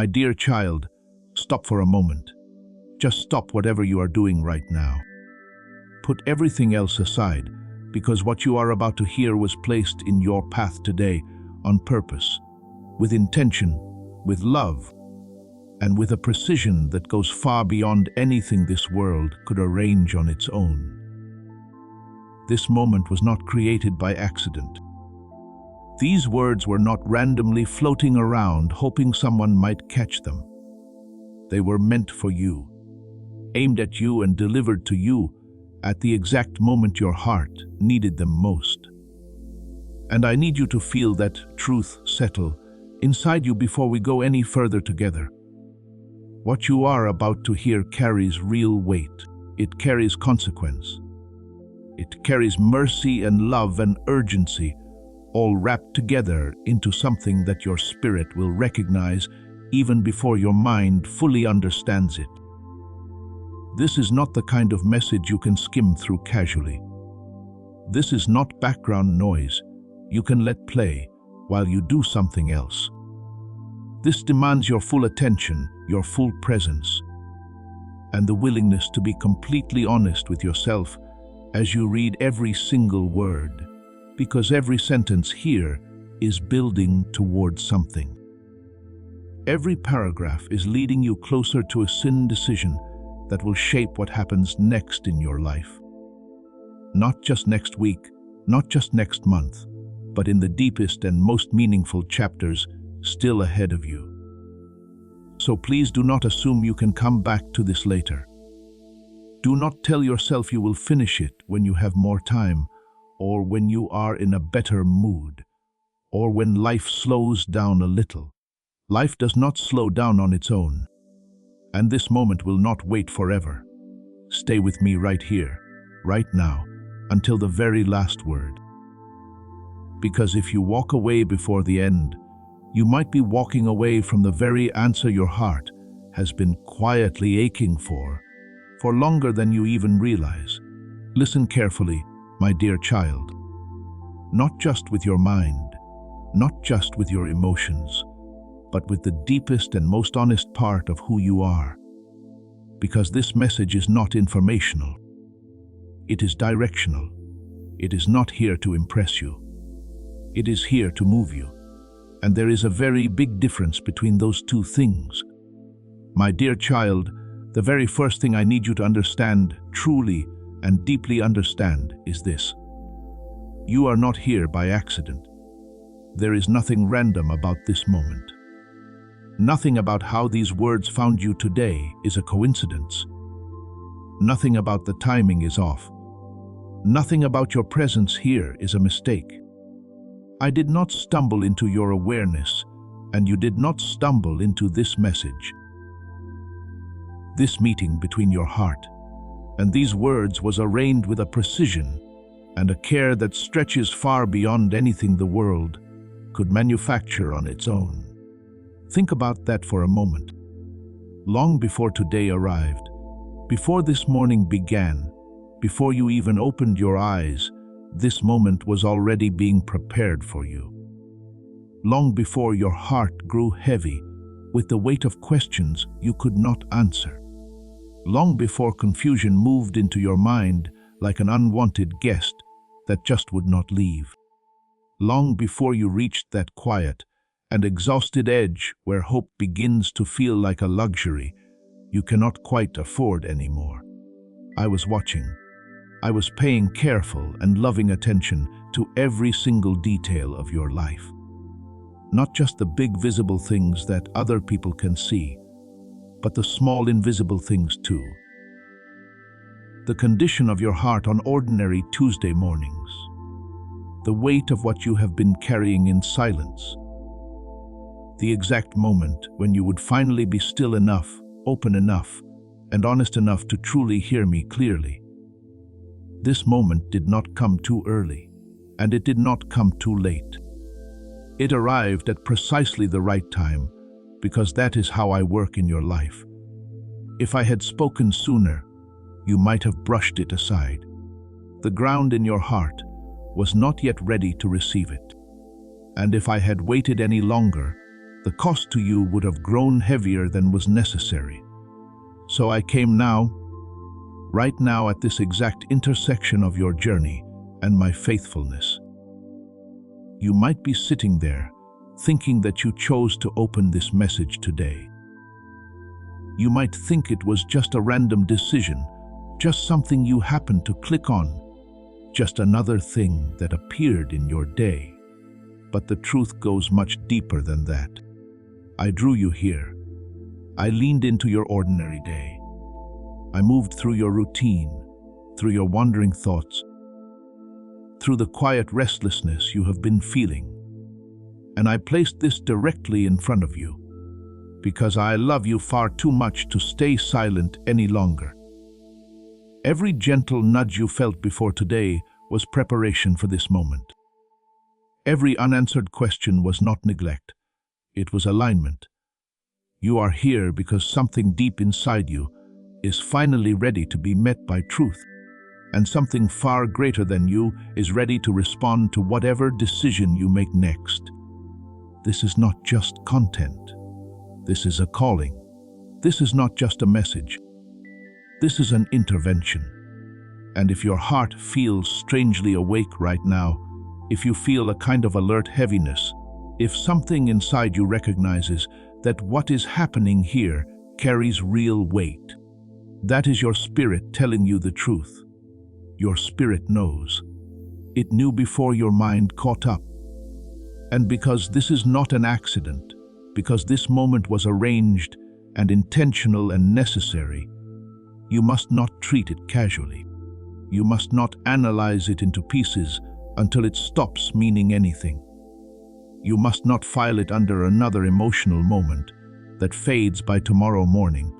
My dear child, stop for a moment. Just stop whatever you are doing right now. Put everything else aside, because what you are about to hear was placed in your path today on purpose, with intention, with love, and with a precision that goes far beyond anything this world could arrange on its own. This moment was not created by accident. These words were not randomly floating around hoping someone might catch them. They were meant for you, aimed at you and delivered to you at the exact moment your heart needed them most. And I need you to feel that truth settle inside you before we go any further together. What you are about to hear carries real weight. It carries consequence. It carries mercy and love and urgency, all wrapped together into something that your spirit will recognize even before your mind fully understands it. This is not the kind of message you can skim through casually. This is not background noise you can let play while you do something else. This demands your full attention, your full presence, and the willingness to be completely honest with yourself as you read every single word, because every sentence here is building towards something. Every paragraph is leading you closer to a sin decision that will shape what happens next in your life. Not just next week, not just next month, but in the deepest and most meaningful chapters still ahead of you. So please do not assume you can come back to this later. Do not tell yourself you will finish it when you have more time, or when you are in a better mood, or when life slows down a little. Life does not slow down on its own, and this moment will not wait forever. Stay with me right here, right now, until the very last word. Because if you walk away before the end, you might be walking away from the very answer your heart has been quietly aching for longer than you even realize. Listen carefully, my dear child. Not just with your mind, not just with your emotions, but with the deepest and most honest part of who you are. Because this message is not informational. It is directional. It is not here to impress you. It is here to move you. And there is a very big difference between those two things. My dear child, the very first thing I need you to understand, truly and deeply understand, is this. You are not here by accident. There is nothing random about this moment. Nothing about how these words found you today is a coincidence. Nothing about the timing is off. Nothing about your presence here is a mistake. I did not stumble into your awareness, and you did not stumble into this message. This meeting between your heart and these words was arranged with a precision and a care that stretches far beyond anything the world could manufacture on its own. Think about that for a moment. Long before today arrived, before this morning began, before you even opened your eyes, this moment was already being prepared for you. Long before your heart grew heavy with the weight of questions you could not answer. Long before confusion moved into your mind like an unwanted guest that just would not leave. Long before you reached that quiet and exhausted edge where hope begins to feel like a luxury you cannot quite afford anymore. I was watching. I was paying careful and loving attention to every single detail of your life. Not just the big visible things that other people can see, but the small invisible things too. The condition of your heart on ordinary Tuesday mornings. The weight of what you have been carrying in silence. The exact moment when you would finally be still enough, open enough, and honest enough to truly hear me clearly. This moment did not come too early, and it did not come too late. It arrived at precisely the right time, because that is how I work in your life. If I had spoken sooner, you might have brushed it aside. The ground in your heart was not yet ready to receive it. And if I had waited any longer, the cost to you would have grown heavier than was necessary. So I came now, right now at this exact intersection of your journey and my faithfulness. You might be sitting there, thinking that you chose to open this message today. You might think it was just a random decision, just something you happened to click on, just another thing that appeared in your day. But the truth goes much deeper than that. I drew you here. I leaned into your ordinary day. I moved through your routine, through your wandering thoughts, through the quiet restlessness you have been feeling. And I placed this directly in front of you, because I love you far too much to stay silent any longer. Every gentle nudge you felt before today was preparation for this moment. Every unanswered question was not neglect, it was alignment. You are here because something deep inside you is finally ready to be met by truth, and something far greater than you is ready to respond to whatever decision you make next. This is not just content. This is a calling. This is not just a message. This is an intervention. And if your heart feels strangely awake right now, if you feel a kind of alert heaviness, if something inside you recognizes that what is happening here carries real weight, that is your spirit telling you the truth. Your spirit knows. It knew before your mind caught up. And because this is not an accident, because this moment was arranged and intentional and necessary, you must not treat it casually. You must not analyze it into pieces until it stops meaning anything. You must not file it under another emotional moment that fades by tomorrow morning.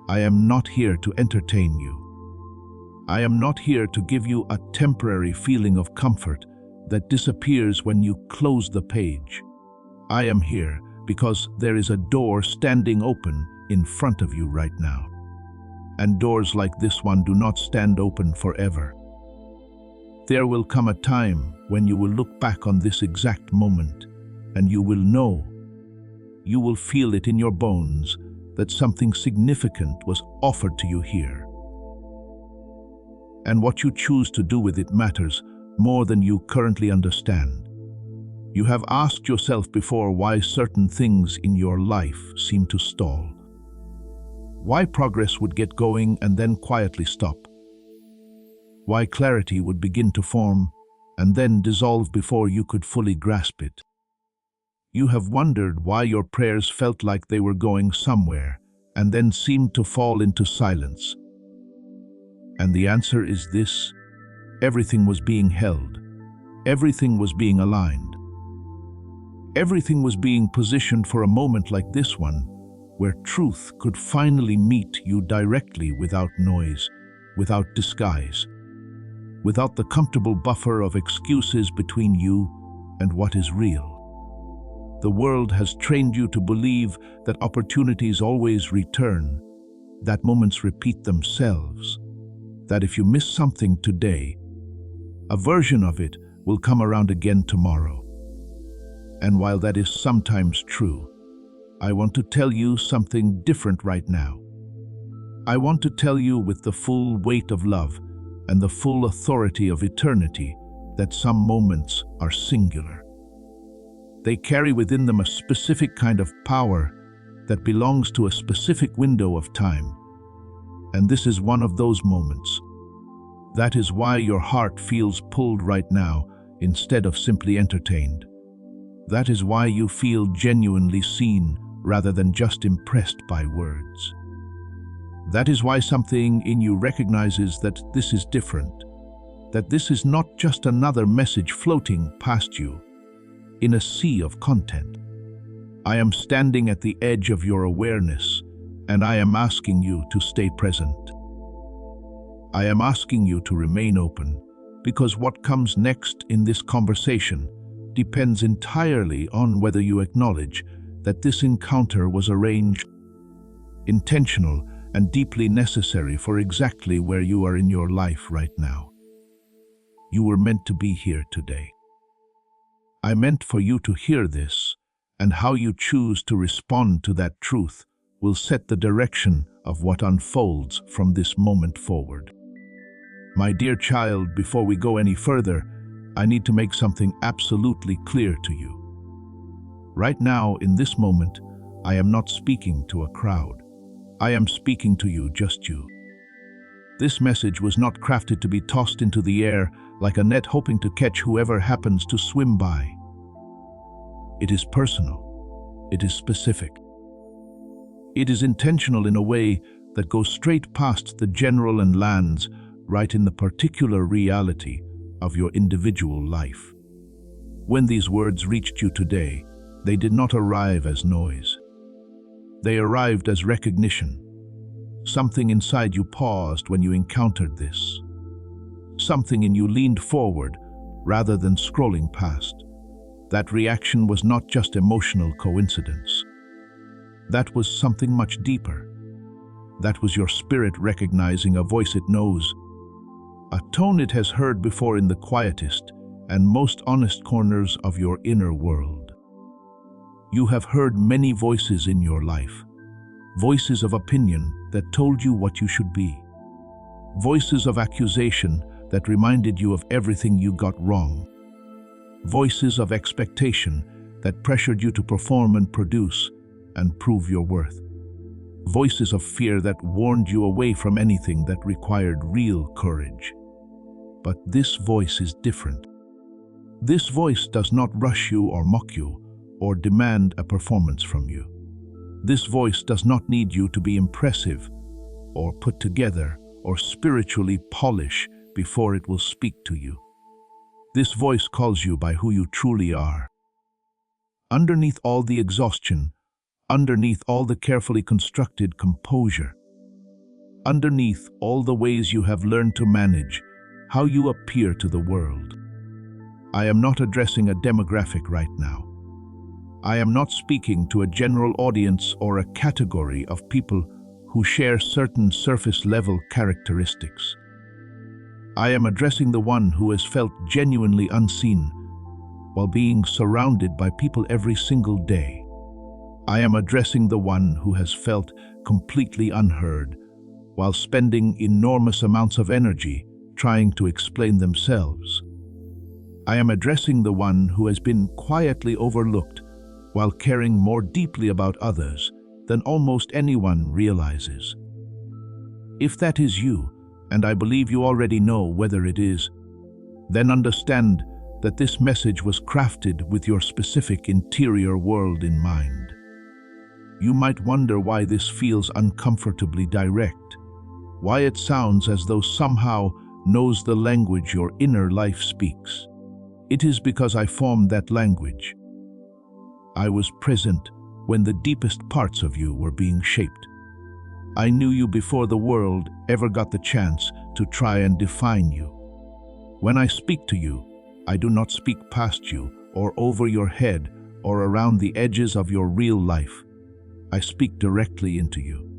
I am not here to entertain you. I am not here to give you a temporary feeling of comfort that disappears when you close the page. I am here because there is a door standing open in front of you right now. And doors like this one do not stand open forever. There will come a time when you will look back on this exact moment and you will know, you will feel it in your bones that something significant was offered to you here. And what you choose to do with it matters more than you currently understand. You have asked yourself before why certain things in your life seem to stall. Why progress would get going and then quietly stop. Why clarity would begin to form and then dissolve before you could fully grasp it. You have wondered why your prayers felt like they were going somewhere and then seemed to fall into silence. And the answer is this: everything was being held. Everything was being aligned. Everything was being positioned for a moment like this one, where truth could finally meet you directly without noise, without disguise, without the comfortable buffer of excuses between you and what is real. The world has trained you to believe that opportunities always return, that moments repeat themselves, that if you miss something today, a version of it will come around again tomorrow. And while that is sometimes true, I want to tell you something different right now. I want to tell you with the full weight of love and the full authority of eternity that some moments are singular. They carry within them a specific kind of power that belongs to a specific window of time. And this is one of those moments. That is why your heart feels pulled right now instead of simply entertained. That is why you feel genuinely seen rather than just impressed by words. That is why something in you recognizes that this is different, that this is not just another message floating past you in a sea of content. I am standing at the edge of your awareness, and I am asking you to stay present. I am asking you to remain open, because what comes next in this conversation depends entirely on whether you acknowledge that this encounter was arranged, intentional, and deeply necessary for exactly where you are in your life right now. You were meant to be here today. I meant for you to hear this And how you choose to respond to that truth will set the direction of what unfolds from this moment forward. My dear child, before we go any further, I need to make something absolutely clear to you. Right now, in this moment, I am not speaking to a crowd. I am speaking to you, just you. This message was not crafted to be tossed into the air like a net hoping to catch whoever happens to swim by. It is personal. It is specific. It is intentional in a way that goes straight past the general and lands right in the particular reality of your individual life. When these words reached you today, they did not arrive as noise. They arrived as recognition. Something inside you paused when you encountered this. Something in you leaned forward rather than scrolling past. That reaction was not just emotional coincidence. That was something much deeper. That was your spirit recognizing a voice it knows, a tone it has heard before in the quietest and most honest corners of your inner world. You have heard many voices in your life, voices of opinion that told you what you should be, voices of accusation that reminded you of everything you got wrong, voices of expectation that pressured you to perform and produce and prove your worth, voices of fear that warned you away from anything that required real courage. But this voice is different. This voice does not rush you or mock you or demand a performance from you. This voice does not need you to be impressive or put together or spiritually polish before it will speak to you. This voice calls you by who you truly are. Underneath all the exhaustion, underneath all the carefully constructed composure, underneath all the ways you have learned to manage how you appear to the world. I am not addressing a demographic right now. I am not speaking to a general audience or a category of people who share certain surface-level characteristics. I am addressing the one who has felt genuinely unseen while being surrounded by people every single day. I am addressing the one who has felt completely unheard while spending enormous amounts of energy trying to explain themselves. I am addressing the one who has been quietly overlooked while caring more deeply about others than almost anyone realizes. If that is you, and I believe you already know whether it is, then understand that this message was crafted with your specific interior world in mind. You might wonder why this feels uncomfortably direct, why it sounds as though somehow knows the language your inner life speaks. It is because I formed that language. I was present when the deepest parts of you were being shaped. I knew you before the world ever got the chance to try and define you. When I speak to you, I do not speak past you or over your head or around the edges of your real life. I speak directly into you.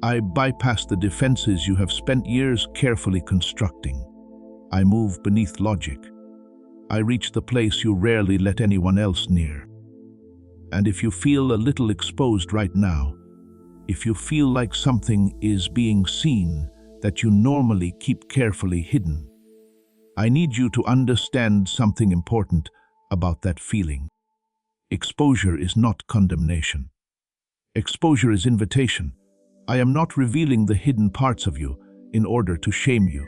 I bypass the defenses you have spent years carefully constructing. I move beneath logic. I reach the place you rarely let anyone else near. And if you feel a little exposed right now, if you feel like something is being seen that you normally keep carefully hidden, I need you to understand something important about that feeling. Exposure is not condemnation. Exposure is invitation. I am not revealing the hidden parts of you in order to shame you.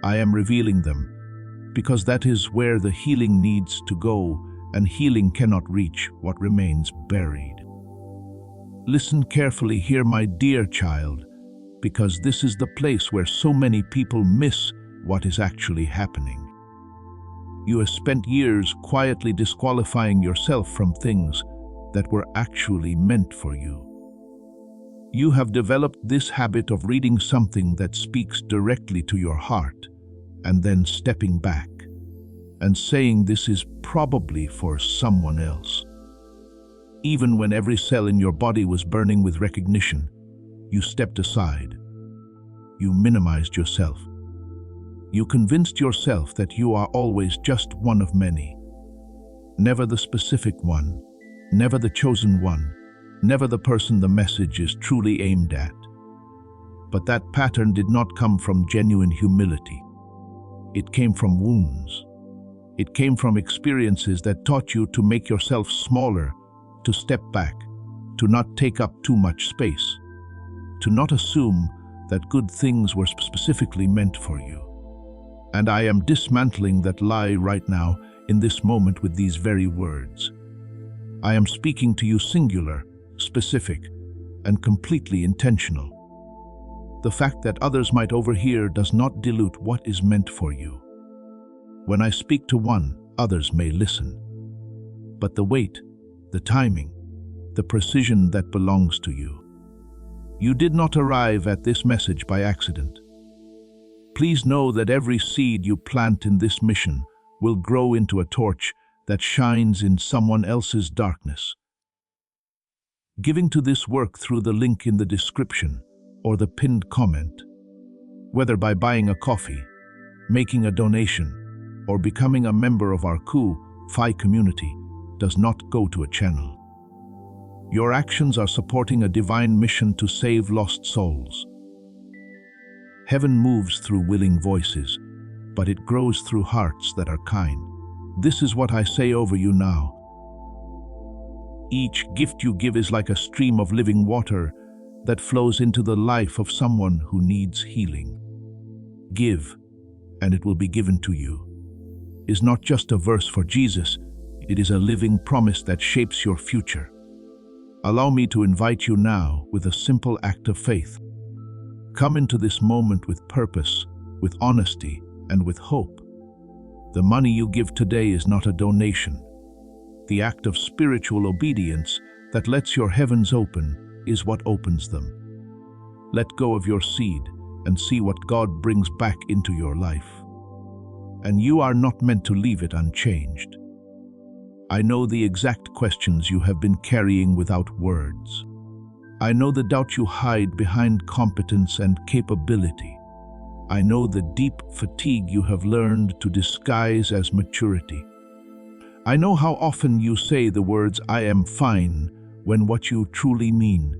I am revealing them because that is where the healing needs to go, and healing cannot reach what remains buried. Listen carefully here, my dear child, because this is the place where so many people miss what is actually happening. You have spent years quietly disqualifying yourself from things that were actually meant for you. You have developed this habit of reading something that speaks directly to your heart and then stepping back and saying this is probably for someone else. Even when every cell in your body was burning with recognition, you stepped aside. You minimized yourself. You convinced yourself that you are always just one of many, never the specific one, never the chosen one, never the person the message is truly aimed at. But that pattern did not come from genuine humility. It came from wounds. It came from experiences that taught you to make yourself smaller, to step back, to not take up too much space, to not assume that good things were specifically meant for you. And I am dismantling that lie right now in this moment with these very words. I am speaking to you singular, specific, and completely intentional. The fact that others might overhear does not dilute what is meant for you. When I speak to one, others may listen. But the weight, the timing, the precision that belongs to you. You did not arrive at this message by accident. Please know that every seed you plant in this mission will grow into a torch that shines in someone else's darkness. Giving to this work through the link in the description or the pinned comment, whether by buying a coffee, making a donation, or becoming a member of our Fi community, does not go to a channel. Your actions are supporting a divine mission to save lost souls. Heaven moves through willing voices, but it grows through hearts that are kind. This is what I say over you now. Each gift you give is like a stream of living water that flows into the life of someone who needs healing. Give, and it will be given to you is not just a verse for Jesus, it is a living promise that shapes your future. Allow me to invite you now with a simple act of faith. Come into this moment with purpose, with honesty, and with hope. The money you give today is not a donation. The act of spiritual obedience that lets your heavens open is what opens them. Let go of your seed and see what God brings back into your life. And you are not meant to leave it unchanged. I know the exact questions you have been carrying without words. I know the doubt you hide behind competence and capability. I know the deep fatigue you have learned to disguise as maturity. I know how often you say the words, "I am fine," when what you truly mean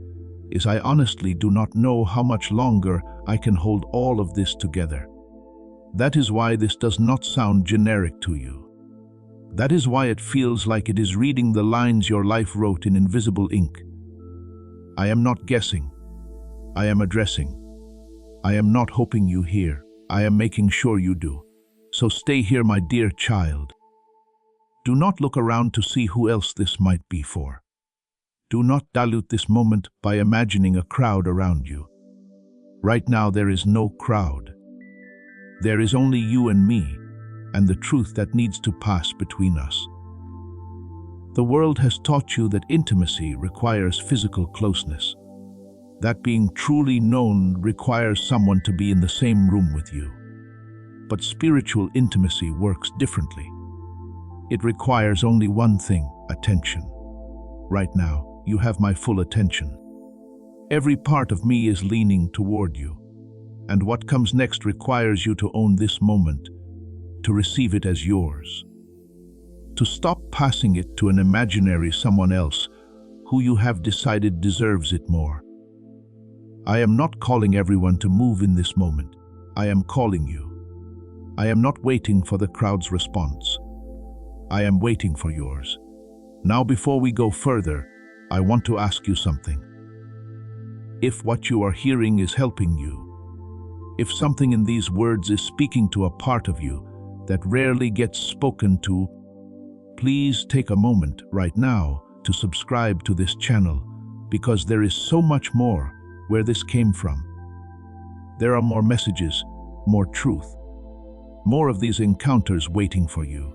is, "I honestly do not know how much longer I can hold all of this together." That is why this does not sound generic to you. That is why it feels like it is reading the lines your life wrote in invisible ink. I am not guessing. I am addressing. I am not hoping you hear. I am making sure you do. So stay here, my dear child. Do not look around to see who else this might be for. Do not dilute this moment by imagining a crowd around you. Right now there is no crowd. There is only you and me, and the truth that needs to pass between us. The world has taught you that intimacy requires physical closeness, that being truly known requires someone to be in the same room with you. But spiritual intimacy works differently. It requires only one thing: attention. Right now, you have my full attention. Every part of me is leaning toward you. And what comes next requires you to own this moment, to receive it as yours, to stop passing it to an imaginary someone else who you have decided deserves it more. I am not calling everyone to move in this moment. I am calling you. I am not waiting for the crowd's response. I am waiting for yours. Now, before we go further, I want to ask you something. If what you are hearing is helping you, if something in these words is speaking to a part of you that rarely gets spoken to, please take a moment right now to subscribe to this channel, because there is so much more where this came from. There are more messages, more truth, more of these encounters waiting for you.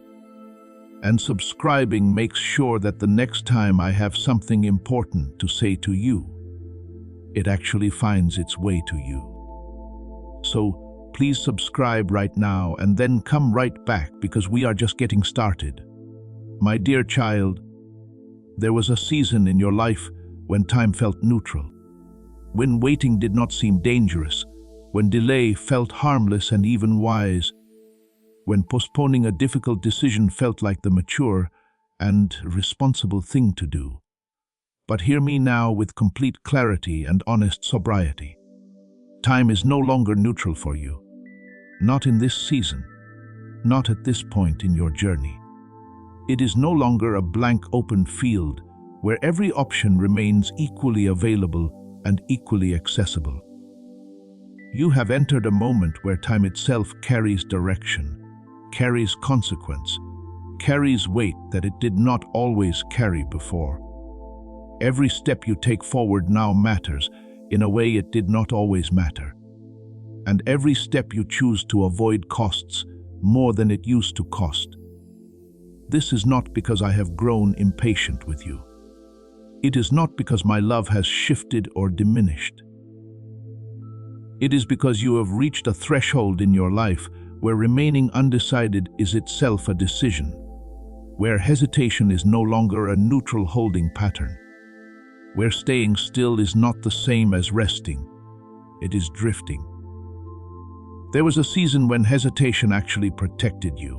And subscribing makes sure that the next time I have something important to say to you, it actually finds its way to you. So please subscribe right now and then come right back, because we are just getting started. My dear child, there was a season in your life when time felt neutral, when waiting did not seem dangerous, when delay felt harmless and even wise, when postponing a difficult decision felt like the mature and responsible thing to do. But hear me now with complete clarity and honest sobriety. Time is no longer neutral for you. Not in this season. Not at this point in your journey. It is no longer a blank open field where every option remains equally available and equally accessible. You have entered a moment where time itself carries direction, carries consequence, carries weight that it did not always carry before. Every step you take forward now matters in a way it did not always matter. And every step you choose to avoid costs more than it used to cost. This is not because I have grown impatient with you. It is not because my love has shifted or diminished. It is because you have reached a threshold in your life where remaining undecided is itself a decision, where hesitation is no longer a neutral holding pattern, where staying still is not the same as resting, it is drifting. There was a season when hesitation actually protected you,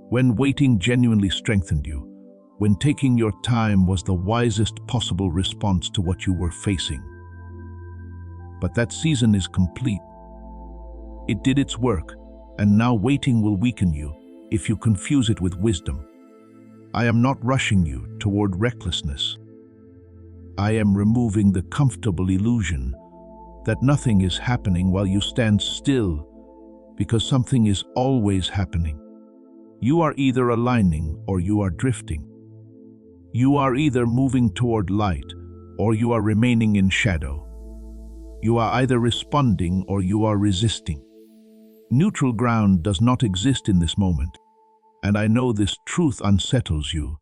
when waiting genuinely strengthened you, when taking your time was the wisest possible response to what you were facing. But that season is complete. It did its work, and now waiting will weaken you if you confuse it with wisdom. I am not rushing you toward recklessness. I am removing the comfortable illusion that nothing is happening while you stand still, because something is always happening. You are either aligning or you are drifting. You are either moving toward light or you are remaining in shadow. You are either responding or you are resisting. Neutral ground does not exist in this moment, and I know this truth unsettles you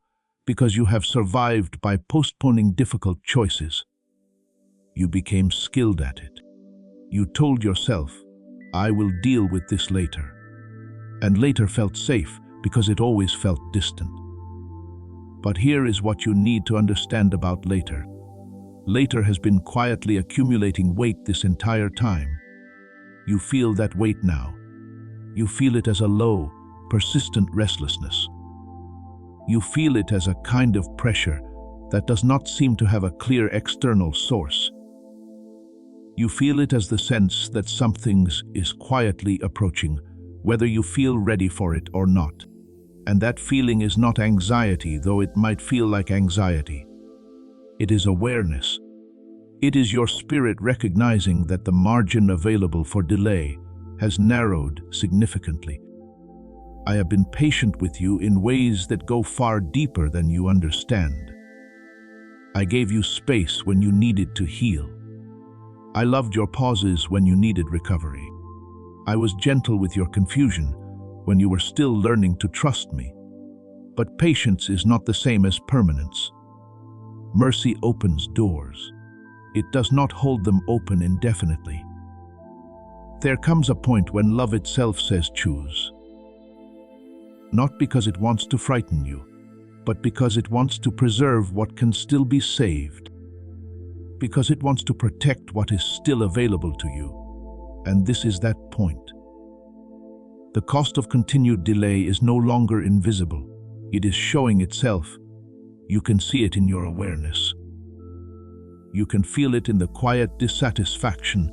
because you have survived by postponing difficult choices. You became skilled at it. You told yourself, I will deal with this later. And later felt safe because it always felt distant. But here is what you need to understand about later. Later has been quietly accumulating weight this entire time. You feel that weight now. You feel it as a low, persistent restlessness. You feel it as a kind of pressure that does not seem to have a clear external source. You feel it as the sense that something is quietly approaching, whether you feel ready for it or not. And that feeling is not anxiety, though it might feel like anxiety. It is awareness. It is your spirit recognizing that the margin available for delay has narrowed significantly. I have been patient with you in ways that go far deeper than you understand. I gave you space when you needed to heal. I loved your pauses when you needed recovery. I was gentle with your confusion when you were still learning to trust me. But patience is not the same as permanence. Mercy opens doors. It does not hold them open indefinitely. There comes a point when love itself says choose. Not because it wants to frighten you, but because it wants to preserve what can still be saved. Because it wants to protect what is still available to you. And this is that point. The cost of continued delay is no longer invisible. It is showing itself. You can see it in your awareness. You can feel it in the quiet dissatisfaction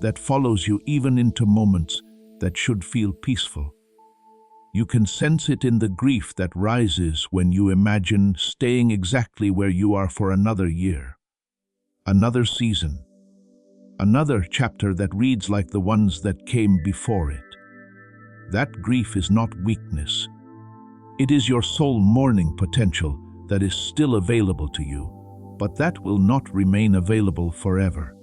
that follows you even into moments that should feel peaceful. You can sense it in the grief that rises when you imagine staying exactly where you are for another year, another season, another chapter that reads like the ones that came before it. That grief is not weakness. It is your soul mourning potential that is still available to you, but that will not remain available forever.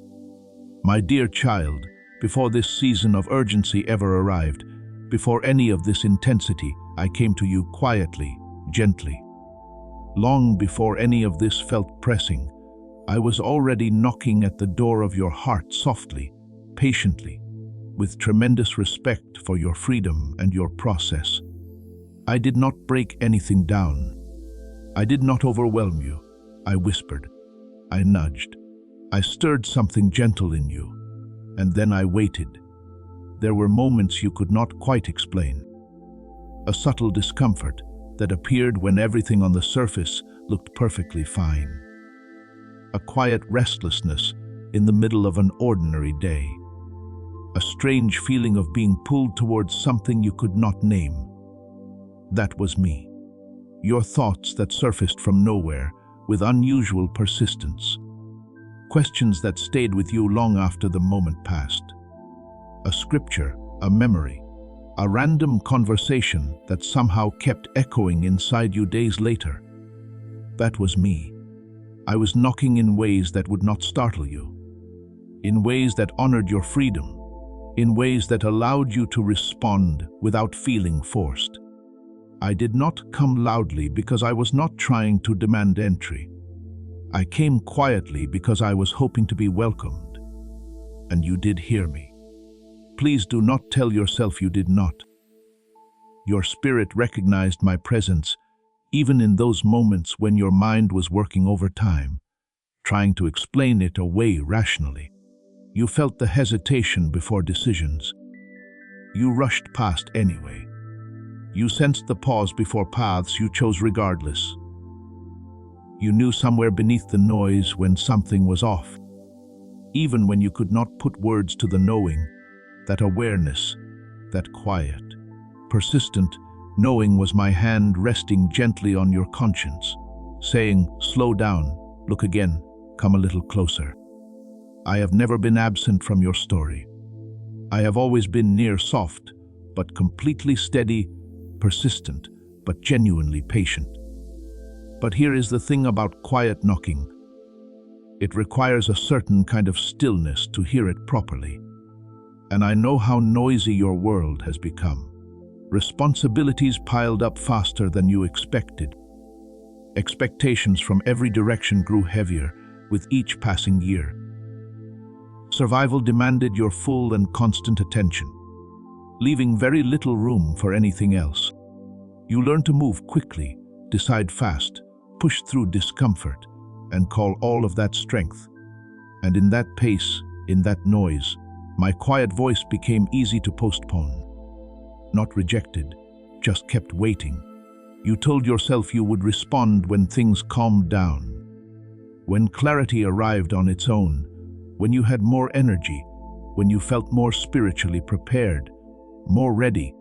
My dear child, before this season of urgency ever arrived, before any of this intensity, I came to you quietly, gently. Long before any of this felt pressing, I was already knocking at the door of your heart softly, patiently, with tremendous respect for your freedom and your process. I did not break anything down. I did not overwhelm you. I whispered. I nudged. I stirred something gentle in you. And then I waited. There were moments you could not quite explain. A subtle discomfort that appeared when everything on the surface looked perfectly fine. A quiet restlessness in the middle of an ordinary day. A strange feeling of being pulled towards something you could not name. That was me. Your thoughts that surfaced from nowhere with unusual persistence. Questions that stayed with you long after the moment passed. A scripture, a memory, a random conversation that somehow kept echoing inside you days later. That was me. I was knocking in ways that would not startle you, in ways that honored your freedom, in ways that allowed you to respond without feeling forced. I did not come loudly because I was not trying to demand entry. I came quietly because I was hoping to be welcomed. And you did hear me. Please do not tell yourself you did not. Your spirit recognized my presence even in those moments when your mind was working overtime, trying to explain it away rationally. You felt the hesitation before decisions. You rushed past anyway. You sensed the pause before paths you chose regardless. You knew somewhere beneath the noise when something was off. Even when you could not put words to the knowing, that awareness, that quiet, persistent knowing was my hand resting gently on your conscience, saying, slow down, look again, come a little closer. I have never been absent from your story. I have always been near, soft, but completely steady, persistent, but genuinely patient. But here is the thing about quiet knocking. It requires a certain kind of stillness to hear it properly. And I know how noisy your world has become. Responsibilities piled up faster than you expected. Expectations from every direction grew heavier with each passing year. Survival demanded your full and constant attention, leaving very little room for anything else. You learned to move quickly, decide fast, push through discomfort, and call all of that strength. And in that pace, in that noise, my quiet voice became easy to postpone. Not rejected, just kept waiting. You told yourself you would respond when things calmed down, when clarity arrived on its own, when you had more energy, when you felt more spiritually prepared, more ready,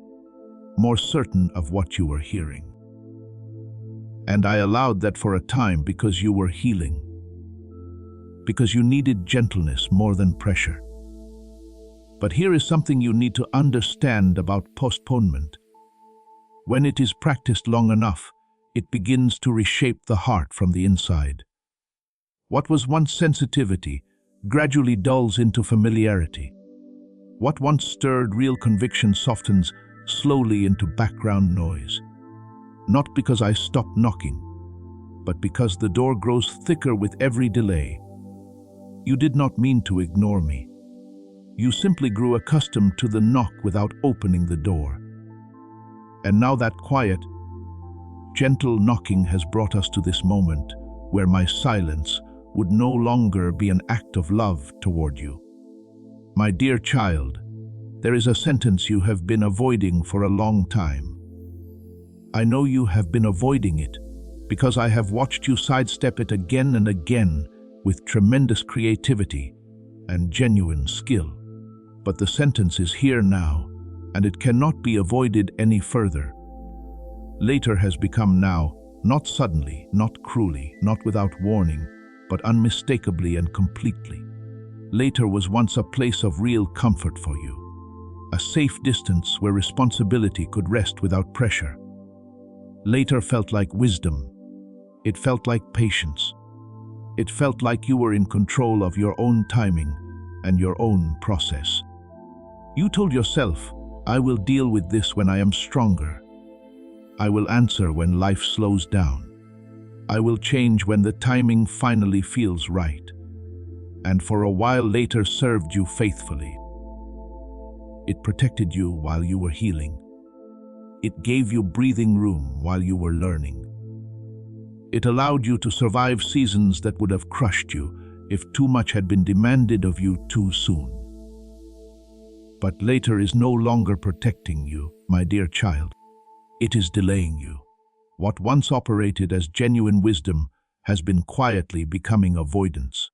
more certain of what you were hearing. And I allowed that for a time because you were healing, because you needed gentleness more than pressure. But here is something you need to understand about postponement. When it is practiced long enough, it begins to reshape the heart from the inside. What was once sensitivity gradually dulls into familiarity. What once stirred real conviction softens slowly into background noise. Not because I stopped knocking, but because the door grows thicker with every delay. You did not mean to ignore me. You simply grew accustomed to the knock without opening the door. And now that quiet, gentle knocking has brought us to this moment where my silence would no longer be an act of love toward you. My dear child, there is a sentence you have been avoiding for a long time. I know you have been avoiding it because I have watched you sidestep it again and again with tremendous creativity and genuine skill. But the sentence is here now, and it cannot be avoided any further. Later has become now, not suddenly, not cruelly, not without warning, but unmistakably and completely. Later was once a place of real comfort for you, a safe distance where responsibility could rest without pressure. Later felt like wisdom. It felt like patience. It felt like you were in control of your own timing and your own process. You told yourself, I will deal with this when I am stronger. I will answer when life slows down. I will change when the timing finally feels right. And for a while later served you faithfully. It protected you while you were healing. It gave you breathing room while you were learning. It allowed you to survive seasons that would have crushed you if too much had been demanded of you too soon. But later is no longer protecting you, my dear child. It is delaying you. What once operated as genuine wisdom has been quietly becoming avoidance.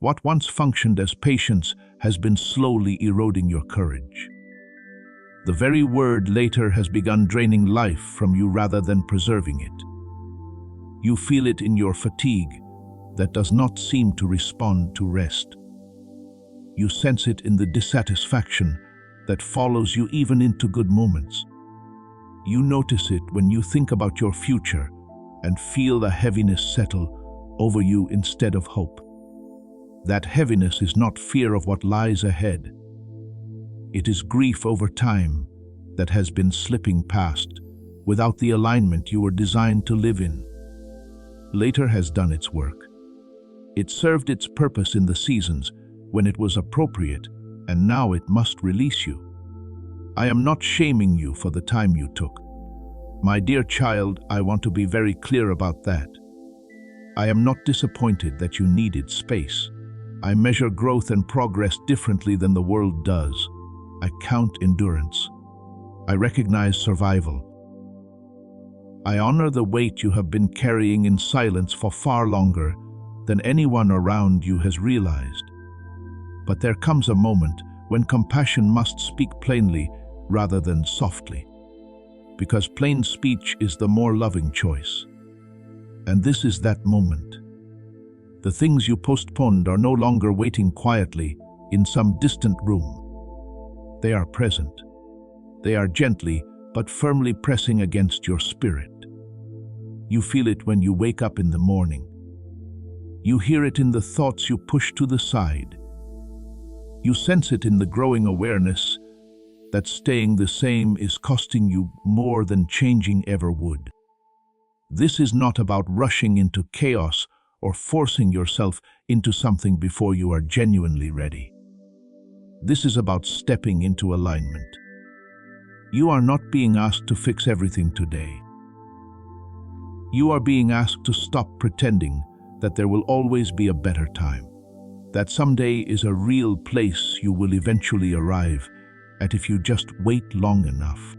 What once functioned as patience has been slowly eroding your courage. The very word later has begun draining life from you rather than preserving it. You feel it in your fatigue that does not seem to respond to rest. You sense it in the dissatisfaction that follows you even into good moments. You notice it when you think about your future and feel the heaviness settle over you instead of hope. That heaviness is not fear of what lies ahead. It is grief over time that has been slipping past without the alignment you were designed to live in. Later has done its work. It served its purpose in the seasons when it was appropriate, and now it must release you. I am not shaming you for the time you took. My dear child, I want to be very clear about that. I am not disappointed that you needed space. I measure growth and progress differently than the world does. I count endurance. I recognize survival. I honor the weight you have been carrying in silence for far longer than anyone around you has realized. But there comes a moment when compassion must speak plainly rather than softly, because plain speech is the more loving choice. And this is that moment. The things you postponed are no longer waiting quietly in some distant room. They are present. They are gently but firmly pressing against your spirit. You feel it when you wake up in the morning. You hear it in the thoughts you push to the side. You sense it in the growing awareness that staying the same is costing you more than changing ever would. This is not about rushing into chaos or forcing yourself into something before you are genuinely ready. This is about stepping into alignment. You are not being asked to fix everything today. You are being asked to stop pretending that there will always be a better time, that someday is a real place you will eventually arrive at if you just wait long enough.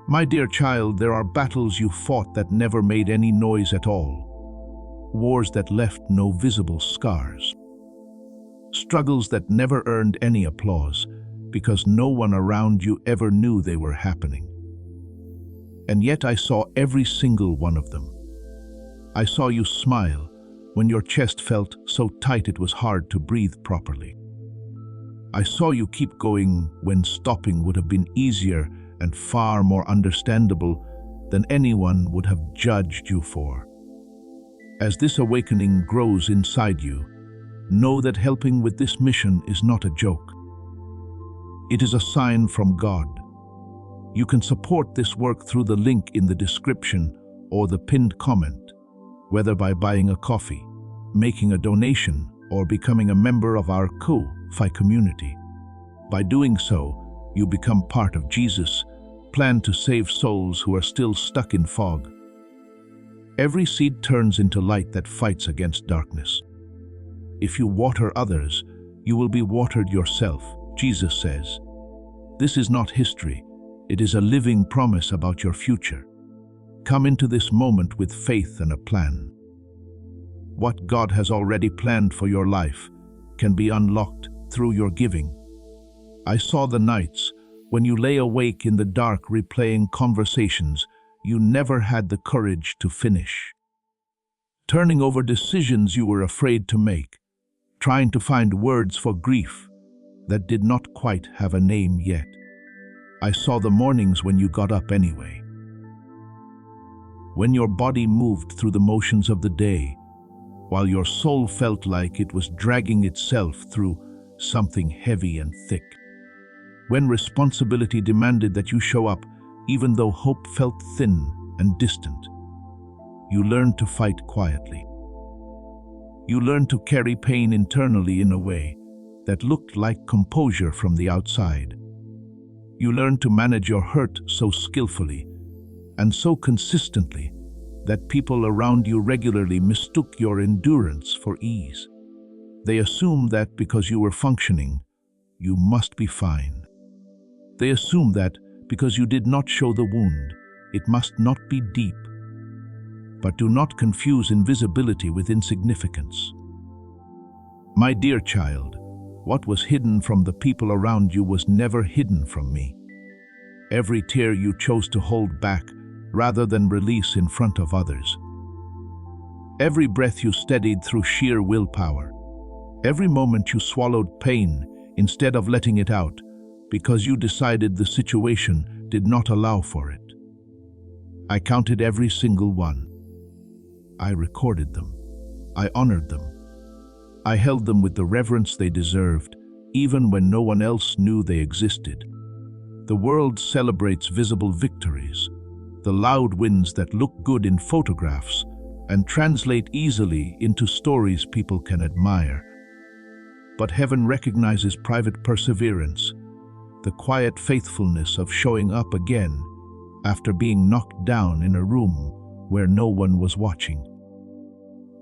My dear child, there are battles you fought that never made any noise at all, wars that left no visible scars, struggles that never earned any applause because no one around you ever knew they were happening. And yet I saw every single one of them. I saw you smile when your chest felt so tight it was hard to breathe properly. I saw you keep going when stopping would have been easier and far more understandable than anyone would have judged you for. As this awakening grows inside you, know that helping with this mission is not a joke. It is a sign from God. You can support this work through the link in the description or the pinned comment, whether by buying a coffee, making a donation, or becoming a member of our Ko-Fi community. By doing so, you become part of Jesus' plan to save souls who are still stuck in fog. Every seed turns into light that fights against darkness. If you water others, you will be watered yourself, Jesus says. This is not history. It is a living promise about your future. Come into this moment with faith and a plan. What God has already planned for your life can be unlocked through your giving. I saw the nights when you lay awake in the dark replaying conversations you never had the courage to finish, turning over decisions you were afraid to make, trying to find words for grief that did not quite have a name yet. I saw the mornings when you got up anyway, when your body moved through the motions of the day, while your soul felt like it was dragging itself through something heavy and thick. When responsibility demanded that you show up, even though hope felt thin and distant. You learned to fight quietly. You learned to carry pain internally in a way that looked like composure from the outside. You learned to manage your hurt so skillfully and so consistently that people around you regularly mistook your endurance for ease. They assumed that because you were functioning, you must be fine. They assumed that because you did not show the wound, it must not be deep. But do not confuse invisibility with insignificance. My dear child, what was hidden from the people around you was never hidden from me. Every tear you chose to hold back rather than release in front of others. Every breath you steadied through sheer willpower. Every moment you swallowed pain instead of letting it out because you decided the situation did not allow for it. I counted every single one. I recorded them. I honored them. I held them with the reverence they deserved, even when no one else knew they existed. The world celebrates visible victories, the loud wins that look good in photographs and translate easily into stories people can admire. But heaven recognizes private perseverance, the quiet faithfulness of showing up again after being knocked down in a room where no one was watching.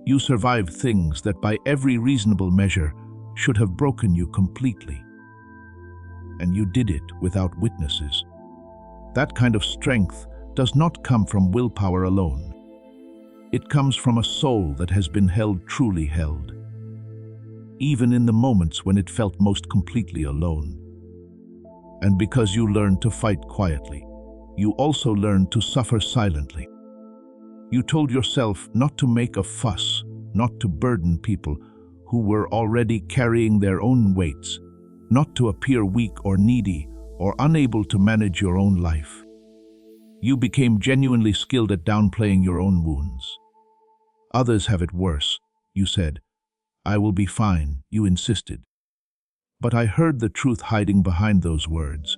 You survived things that by every reasonable measure should have broken you completely. And you did it without witnesses. That kind of strength does not come from willpower alone. It comes from a soul that has been held truly held, even in the moments when it felt most completely alone. And because you learned to fight quietly, you also learned to suffer silently. You told yourself not to make a fuss, not to burden people who were already carrying their own weights, not to appear weak or needy or unable to manage your own life. You became genuinely skilled at downplaying your own wounds. Others have it worse, you said. I will be fine, you insisted. But I heard the truth hiding behind those words.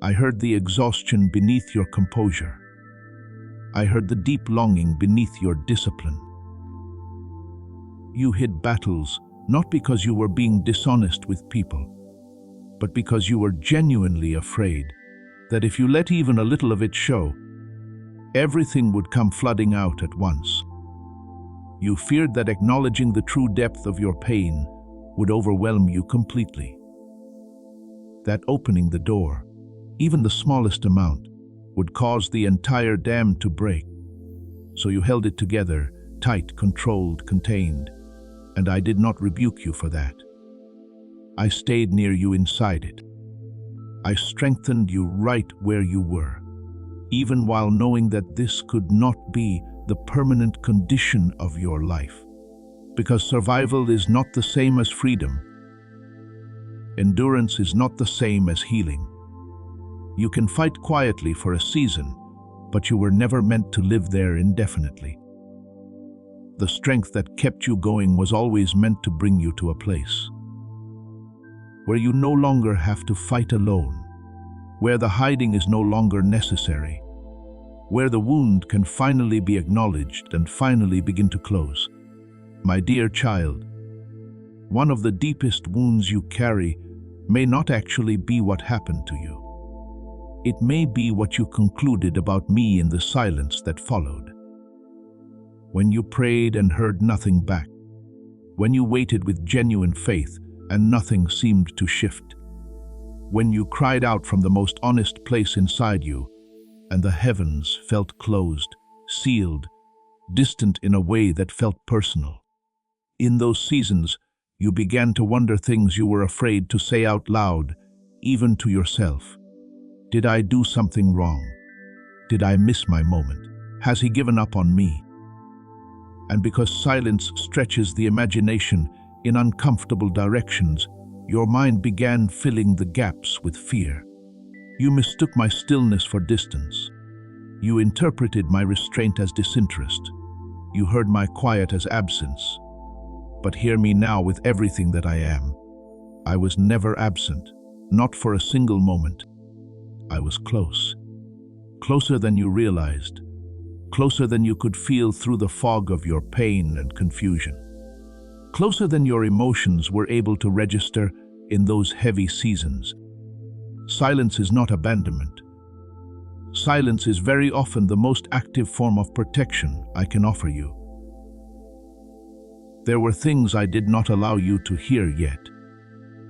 I heard the exhaustion beneath your composure. I heard the deep longing beneath your discipline. You hid battles not because you were being dishonest with people, but because you were genuinely afraid that if you let even a little of it show, everything would come flooding out at once. You feared that acknowledging the true depth of your pain would overwhelm you completely. That opening the door, even the smallest amount, would cause the entire dam to break. So you held it together, tight, controlled, contained, and I did not rebuke you for that. I stayed near you inside it. I strengthened you right where you were, even while knowing that this could not be the permanent condition of your life. Because survival is not the same as freedom. Endurance is not the same as healing. You can fight quietly for a season, but you were never meant to live there indefinitely. The strength that kept you going was always meant to bring you to a place where you no longer have to fight alone, where the hiding is no longer necessary, where the wound can finally be acknowledged and finally begin to close. My dear child, one of the deepest wounds you carry may not actually be what happened to you. It may be what you concluded about me in the silence that followed. When you prayed and heard nothing back, when you waited with genuine faith and nothing seemed to shift, when you cried out from the most honest place inside you and the heavens felt closed, sealed, distant in a way that felt personal. In those seasons, you began to wonder things you were afraid to say out loud, even to yourself. Did I do something wrong? Did I miss my moment? Has he given up on me? And because silence stretches the imagination in uncomfortable directions, your mind began filling the gaps with fear. You mistook my stillness for distance. You interpreted my restraint as disinterest. You heard my quiet as absence. But hear me now with everything that I am. I was never absent, not for a single moment. I was close. Closer than you realized. Closer than you could feel through the fog of your pain and confusion. Closer than your emotions were able to register in those heavy seasons. Silence is not abandonment. Silence is very often the most active form of protection I can offer you. There were things I did not allow you to hear yet,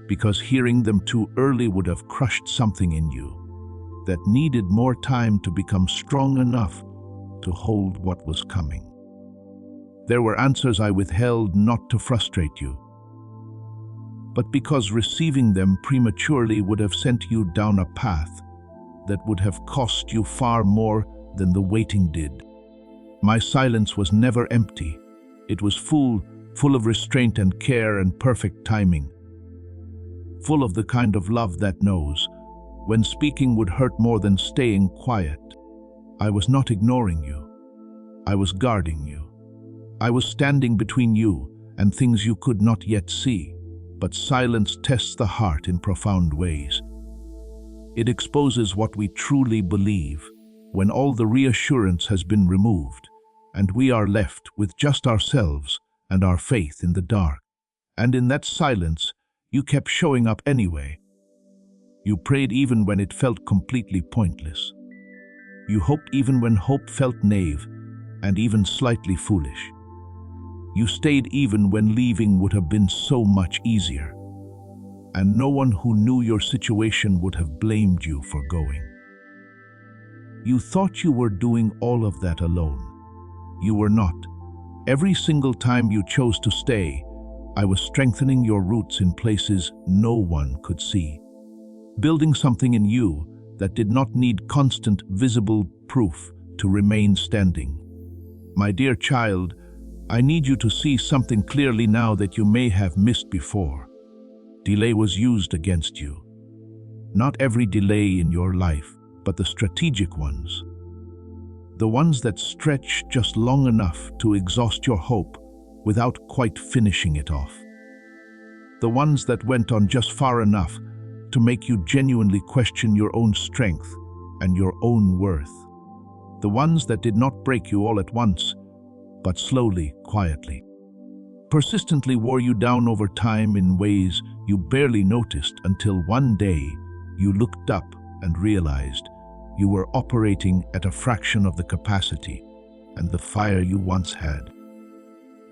because hearing them too early would have crushed something in you. that needed more time to become strong enough to hold what was coming. There were answers I withheld not to frustrate you, but because receiving them prematurely would have sent you down a path that would have cost you far more than the waiting did. My silence was never empty. It was full of restraint and care and perfect timing. Full of the kind of love that knows when speaking would hurt more than staying quiet. I was not ignoring you. I was guarding you. I was standing between you and things you could not yet see. But silence tests the heart in profound ways. It exposes what we truly believe when all the reassurance has been removed, and we are left with just ourselves and our faith in the dark. And in that silence, you kept showing up anyway. You prayed even when it felt completely pointless. You hoped even when hope felt naive and even slightly foolish. You stayed even when leaving would have been so much easier. And no one who knew your situation would have blamed you for going. You thought you were doing all of that alone. You were not. Every single time you chose to stay, I was strengthening your roots in places no one could see. Building something in you that did not need constant, visible proof to remain standing. My dear child, I need you to see something clearly now that you may have missed before. Delay was used against you. Not every delay in your life, but the strategic ones. The ones that stretch just long enough to exhaust your hope without quite finishing it off. The ones that went on just far enough to make you genuinely question your own strength and your own worth. The ones that did not break you all at once, but slowly, quietly. Persistently wore you down over time in ways you barely noticed until one day you looked up and realized you were operating at a fraction of the capacity and the fire you once had.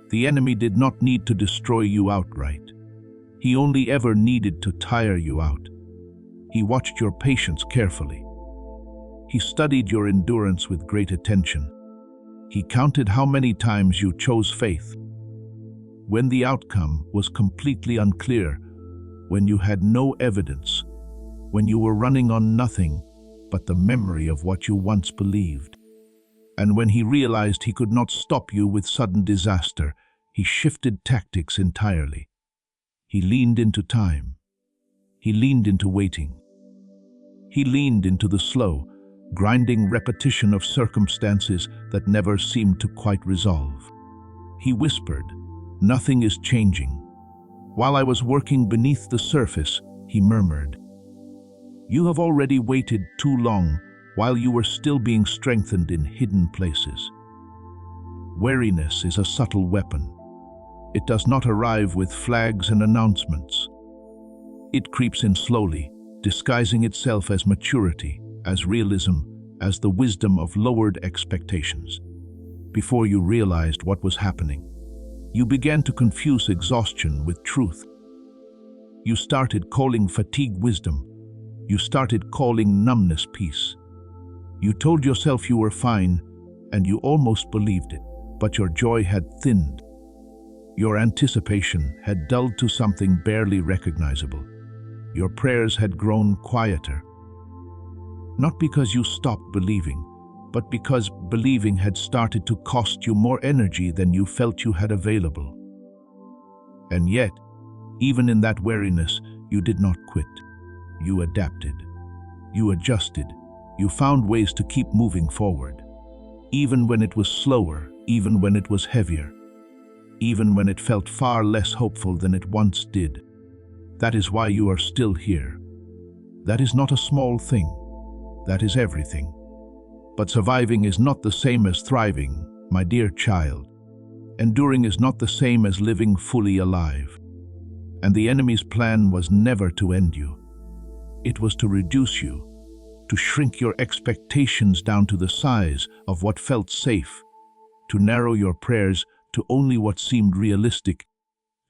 The enemy did not need to destroy you outright. He only ever needed to tire you out. He watched your patience carefully. He studied your endurance with great attention. He counted how many times you chose faith. When the outcome was completely unclear, when you had no evidence, when you were running on nothing but the memory of what you once believed. And when he realized he could not stop you with sudden disaster, he shifted tactics entirely. He leaned into time. He leaned into waiting. He leaned into the slow, grinding repetition of circumstances that never seemed to quite resolve. He whispered, "Nothing is changing." While I was working beneath the surface, he murmured, "You have already waited too long while you were still being strengthened in hidden places." Wariness is a subtle weapon. It does not arrive with flags and announcements. It creeps in slowly, disguising itself as maturity, as realism, as the wisdom of lowered expectations. Before you realized what was happening, you began to confuse exhaustion with truth. You started calling fatigue wisdom. You started calling numbness peace. You told yourself you were fine, and you almost believed it, but your joy had thinned. Your anticipation had dulled to something barely recognizable. Your prayers had grown quieter. Not because you stopped believing, but because believing had started to cost you more energy than you felt you had available. And yet, even in that weariness, you did not quit. You adapted. You adjusted. You found ways to keep moving forward. Even when it was slower, even when it was heavier, even when it felt far less hopeful than it once did. That is why you are still here. That is not a small thing. That is everything. But surviving is not the same as thriving, my dear child. Enduring is not the same as living fully alive. And the enemy's plan was never to end you. It was to reduce you, to shrink your expectations down to the size of what felt safe, to narrow your prayers to only what seemed realistic,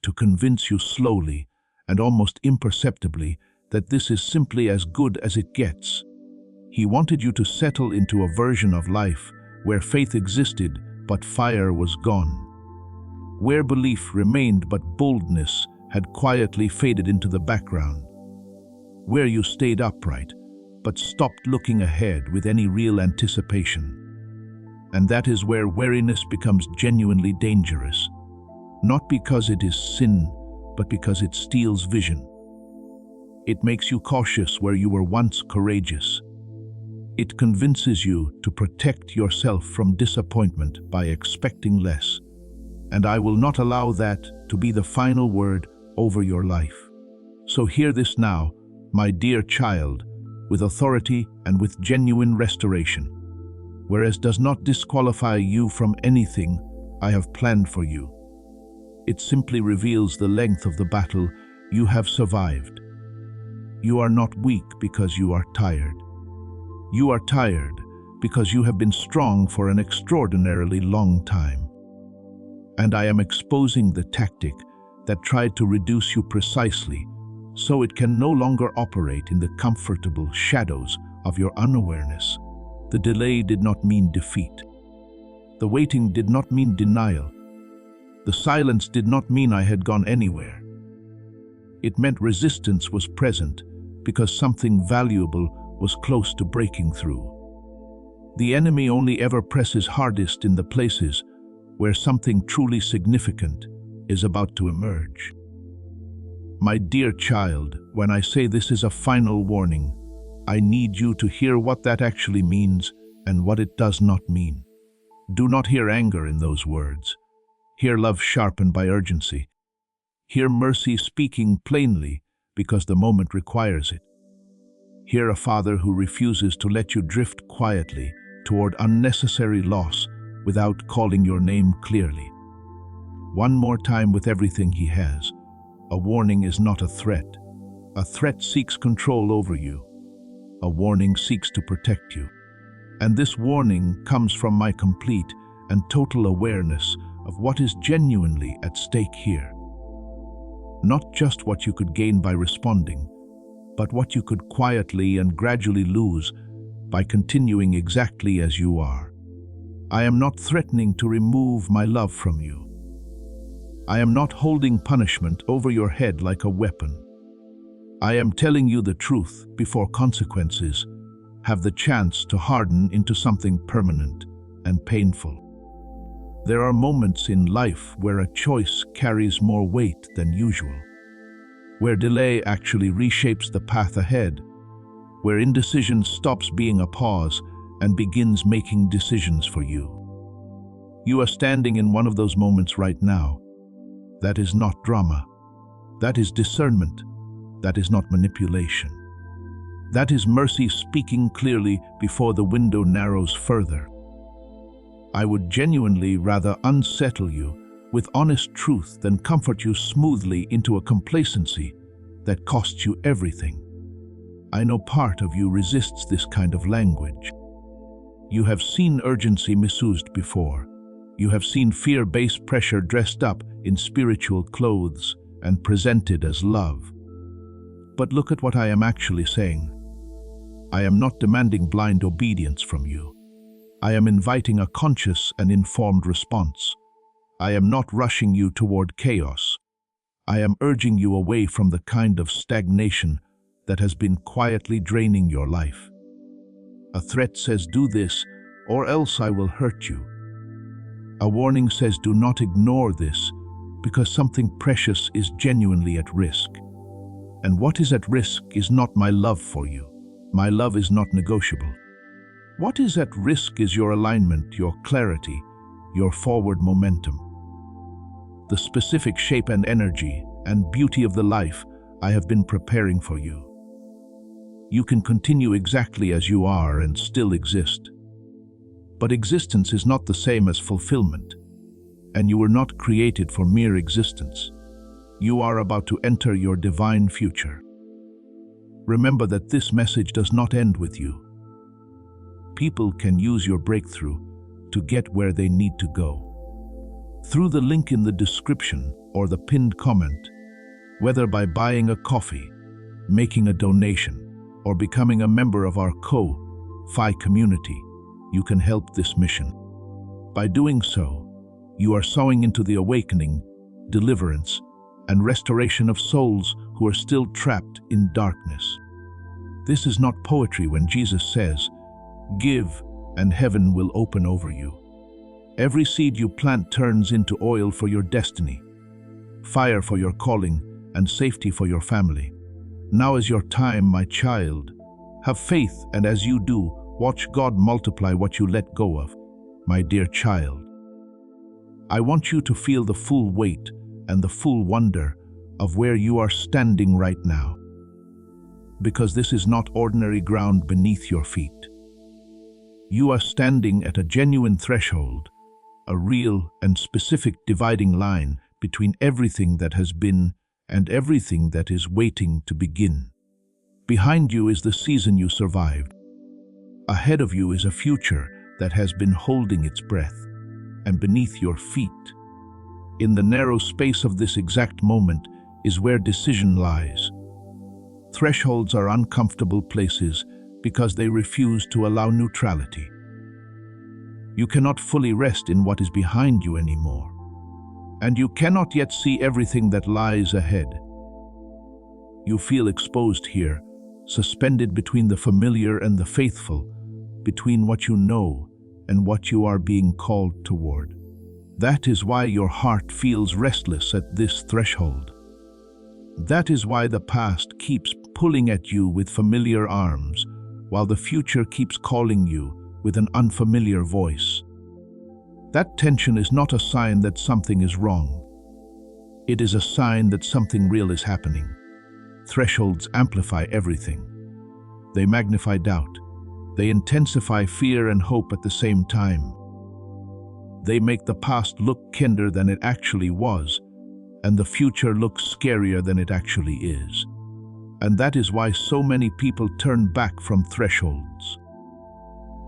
to convince you slowly and almost imperceptibly that this is simply as good as it gets. He wanted you to settle into a version of life where faith existed but fire was gone, where belief remained but boldness had quietly faded into the background, where you stayed upright but stopped looking ahead with any real anticipation. And that is where weariness becomes genuinely dangerous, not because it is sin, but because it steals vision. It makes you cautious where you were once courageous. It convinces you to protect yourself from disappointment by expecting less. And I will not allow that to be the final word over your life. So hear this now, my dear child, with authority and with genuine restoration. Whereas does not disqualify you from anything I have planned for you. It simply reveals the length of the battle you have survived. You are not weak because you are tired. You are tired because you have been strong for an extraordinarily long time. And I am exposing the tactic that tried to reduce you precisely so it can no longer operate in the comfortable shadows of your unawareness. The delay did not mean defeat. The waiting did not mean denial. The silence did not mean I had gone anywhere. It meant resistance was present because something valuable was close to breaking through. The enemy only ever presses hardest in the places where something truly significant is about to emerge. My dear child, when I say this is a final warning, I need you to hear what that actually means and what it does not mean. Do not hear anger in those words. Hear love sharpened by urgency. Hear mercy speaking plainly because the moment requires it. Hear a father who refuses to let you drift quietly toward unnecessary loss without calling your name clearly. One more time with everything he has. A warning is not a threat. A threat seeks control over you. A warning seeks to protect you. And this warning comes from my complete and total awareness of what is genuinely at stake here. Not just what you could gain by responding, but what you could quietly and gradually lose by continuing exactly as you are. I am not threatening to remove my love from you. I am not holding punishment over your head like a weapon. I am telling you the truth before consequences have the chance to harden into something permanent and painful. There are moments in life where a choice carries more weight than usual, where delay actually reshapes the path ahead, where indecision stops being a pause and begins making decisions for you. You are standing in one of those moments right now. That is not drama. That is discernment. That is not manipulation. That is mercy speaking clearly before the window narrows further. I would genuinely rather unsettle you with honest truth than comfort you smoothly into a complacency that costs you everything. I know part of you resists this kind of language. You have seen urgency misused before. You have seen fear-based pressure dressed up in spiritual clothes and presented as love. But look at what I am actually saying. I am not demanding blind obedience from you. I am inviting a conscious and informed response. I am not rushing you toward chaos. I am urging you away from the kind of stagnation that has been quietly draining your life. A threat says, do this, or else I will hurt you. A warning says, do not ignore this, because something precious is genuinely at risk. And what is at risk is not my love for you. My love is not negotiable. What is at risk is your alignment, your clarity, your forward momentum. The specific shape and energy and beauty of the life I have been preparing for you. You can continue exactly as you are and still exist. But existence is not the same as fulfillment, and you were not created for mere existence. You are about to enter your divine future. Remember that this message does not end with you. People can use your breakthrough to get where they need to go. Through the link in the description or the pinned comment, whether by buying a coffee, making a donation, or becoming a member of our Phi community, you can help this mission. By doing so, you are sowing into the awakening, deliverance, and restoration of souls who are still trapped in darkness. This is not poetry when Jesus says, "Give, and heaven will open over you." Every seed you plant turns into oil for your destiny, fire for your calling, and safety for your family. Now is your time, my child. Have faith, and as you do, watch God multiply what you let go of, my dear child. I want you to feel the full weight and the full wonder of where you are standing right now, because this is not ordinary ground beneath your feet. You are standing at a genuine threshold, a real and specific dividing line between everything that has been and everything that is waiting to begin. Behind you is the season you survived. Ahead of you is a future that has been holding its breath, and beneath your feet, in the narrow space of this exact moment, is where decision lies. Thresholds are uncomfortable places because they refuse to allow neutrality. You cannot fully rest in what is behind you anymore, and you cannot yet see everything that lies ahead. You feel exposed here, suspended between the familiar and the faithful, between what you know and what you are being called toward. That is why your heart feels restless at this threshold. That is why the past keeps pulling at you with familiar arms, while the future keeps calling you with an unfamiliar voice. That tension is not a sign that something is wrong. It is a sign that something real is happening. Thresholds amplify everything. They magnify doubt. They intensify fear and hope at the same time. They make the past look kinder than it actually was, and the future look scarier than it actually is. And that is why so many people turn back from thresholds.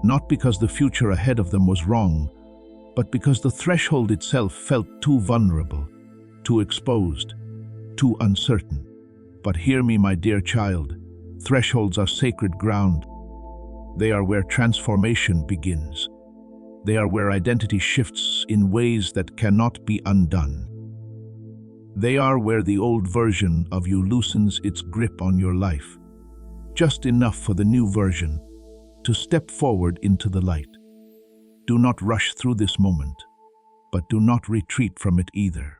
Not because the future ahead of them was wrong, but because the threshold itself felt too vulnerable, too exposed, too uncertain. But hear me, my dear child, thresholds are sacred ground. They are where transformation begins. They are where identity shifts in ways that cannot be undone. They are where the old version of you loosens its grip on your life, just enough for the new version to step forward into the light. Do not rush through this moment, but do not retreat from it either.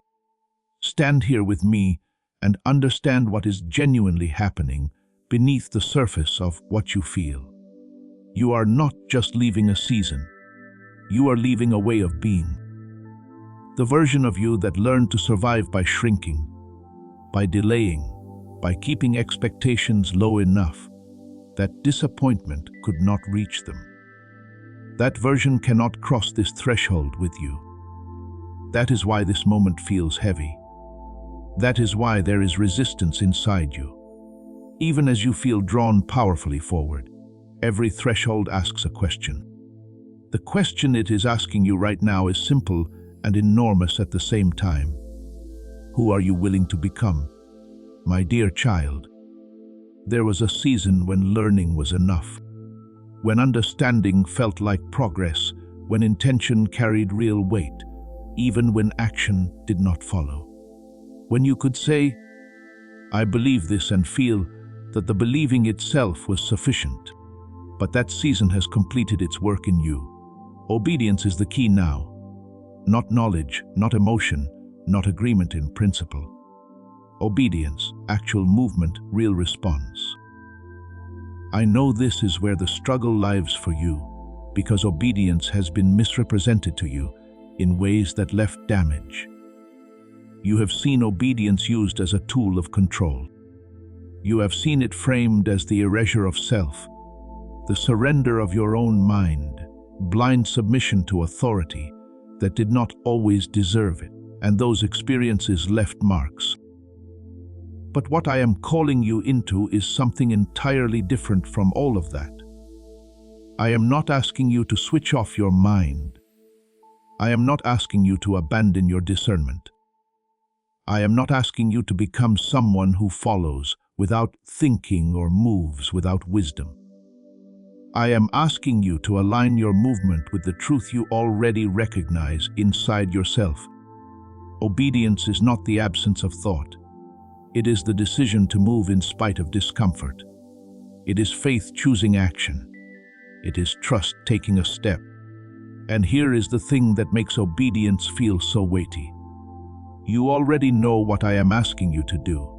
Stand here with me and understand what is genuinely happening beneath the surface of what you feel. You are not just leaving a season. You are leaving a way of being. The version of you that learned to survive by shrinking, by delaying, by keeping expectations low enough that disappointment could not reach them. That version cannot cross this threshold with you. That is why this moment feels heavy. That is why there is resistance inside you. Even as you feel drawn powerfully forward, every threshold asks a question. The question it is asking you right now is simple and enormous at the same time. Who are you willing to become? My dear child, there was a season when learning was enough, when understanding felt like progress, when intention carried real weight, even when action did not follow. When you could say, "I believe this," and feel that the believing itself was sufficient. But that season has completed its work in you. Obedience is the key now. Not knowledge, not emotion, not agreement in principle. Obedience, actual movement, real response. I know this is where the struggle lies for you, because obedience has been misrepresented to you in ways that left damage. You have seen obedience used as a tool of control. You have seen it framed as the erasure of self, the surrender of your own mind, blind submission to authority that did not always deserve it, and those experiences left marks. But what I am calling you into is something entirely different from all of that. I am not asking you to switch off your mind. I am not asking you to abandon your discernment. I am not asking you to become someone who follows without thinking or moves without wisdom. I am asking you to align your movement with the truth you already recognize inside yourself. Obedience is not the absence of thought. It is the decision to move in spite of discomfort. It is faith choosing action. It is trust taking a step. And here is the thing that makes obedience feel so weighty. You already know what I am asking you to do.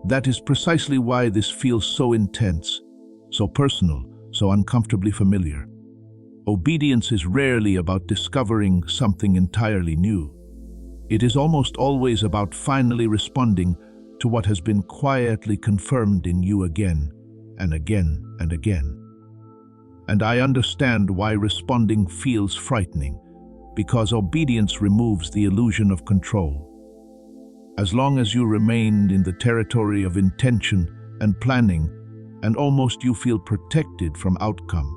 That is precisely why this feels so intense, so personal, so uncomfortably familiar. Obedience is rarely about discovering something entirely new. It is almost always about finally responding to what has been quietly confirmed in you again and again and again. And I understand why responding feels frightening, because obedience removes the illusion of control. As long as you remain in the territory of intention and planning, and almost you feel protected from outcome,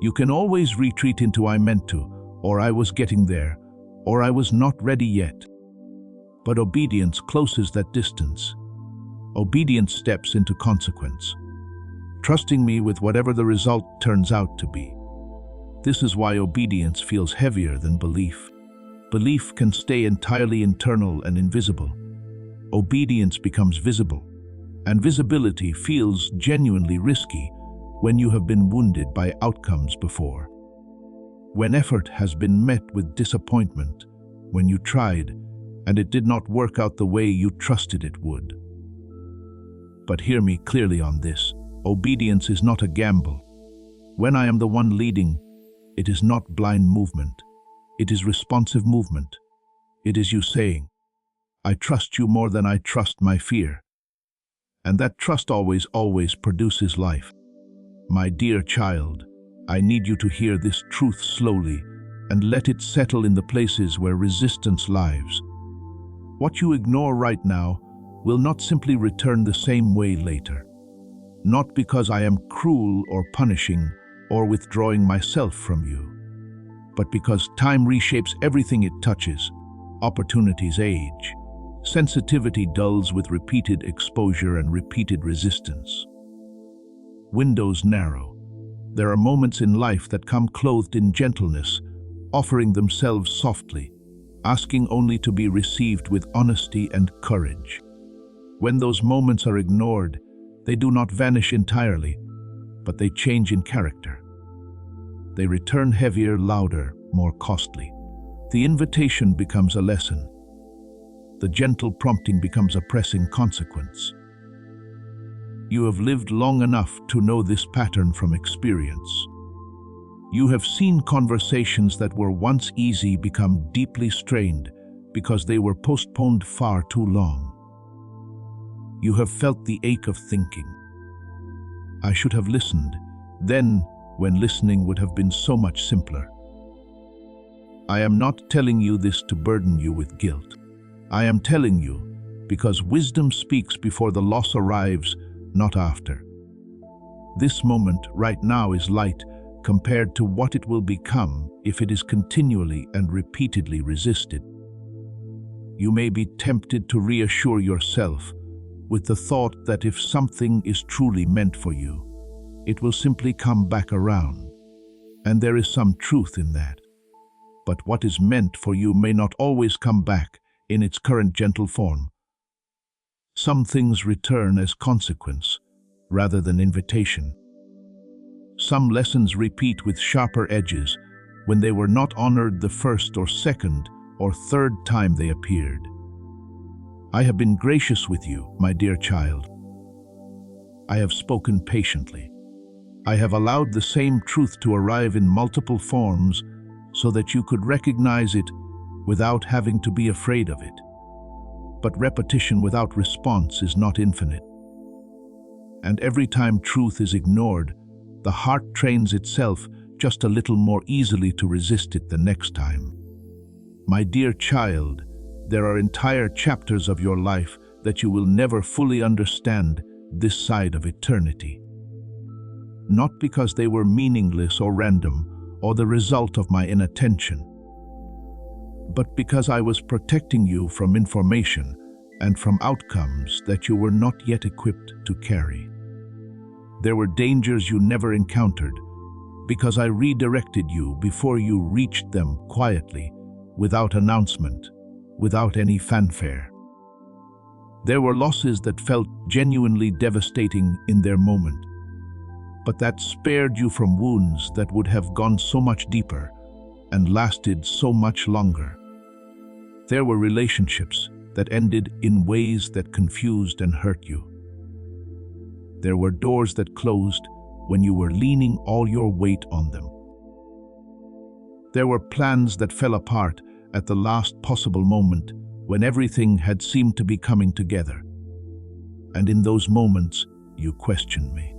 you can always retreat into "I meant to," or "I was getting there," or "I was not ready yet." But obedience closes that distance. Obedience steps into consequence, trusting me with whatever the result turns out to be. This is why obedience feels heavier than belief. Belief can stay entirely internal and invisible. Obedience becomes visible, and visibility feels genuinely risky when you have been wounded by outcomes before. When effort has been met with disappointment, when you tried and it did not work out the way you trusted it would. But hear me clearly on this. Obedience is not a gamble. When I am the one leading, it is not blind movement. It is responsive movement. It is you saying, "I trust you more than I trust my fear." And that trust always produces life. My dear child, I need you to hear this truth slowly and let it settle in the places where resistance lives. What you ignore right now will not simply return the same way later. Not because I am cruel or punishing or withdrawing myself from you, but because time reshapes everything it touches. Opportunities age. Sensitivity dulls with repeated exposure and repeated resistance. Windows narrow. There are moments in life that come clothed in gentleness, offering themselves softly, asking only to be received with honesty and courage. When those moments are ignored, they do not vanish entirely, but they change in character. They return heavier, louder, more costly. The invitation becomes a lesson. The gentle prompting becomes a pressing consequence. You have lived long enough to know this pattern from experience. You have seen conversations that were once easy become deeply strained because they were postponed far too long. You have felt the ache of thinking, "I should have listened, then," when listening would have been so much simpler. I am not telling you this to burden you with guilt. I am telling you because wisdom speaks before the loss arrives, not after. This moment right now is light compared to what it will become if it is continually and repeatedly resisted. You may be tempted to reassure yourself with the thought that if something is truly meant for you, it will simply come back around. And there is some truth in that. But what is meant for you may not always come back in its current gentle form. Some things return as consequence rather than invitation. Some lessons repeat with sharper edges when they were not honored the first or second or third time they appeared. I have been gracious with you, my dear child. I have spoken patiently. I have allowed the same truth to arrive in multiple forms so that you could recognize it without having to be afraid of it. But repetition without response is not infinite. And every time truth is ignored, the heart trains itself just a little more easily to resist it the next time. My dear child, there are entire chapters of your life that you will never fully understand this side of eternity. Not because they were meaningless or random or the result of my inattention, but because I was protecting you from information and from outcomes that you were not yet equipped to carry. There were dangers you never encountered, because I redirected you before you reached them quietly, without announcement, without any fanfare. There were losses that felt genuinely devastating in their moment, but that spared you from wounds that would have gone so much deeper and lasted so much longer. There were relationships that ended in ways that confused and hurt you. There were doors that closed when you were leaning all your weight on them. There were plans that fell apart at the last possible moment when everything had seemed to be coming together. And in those moments, you questioned me.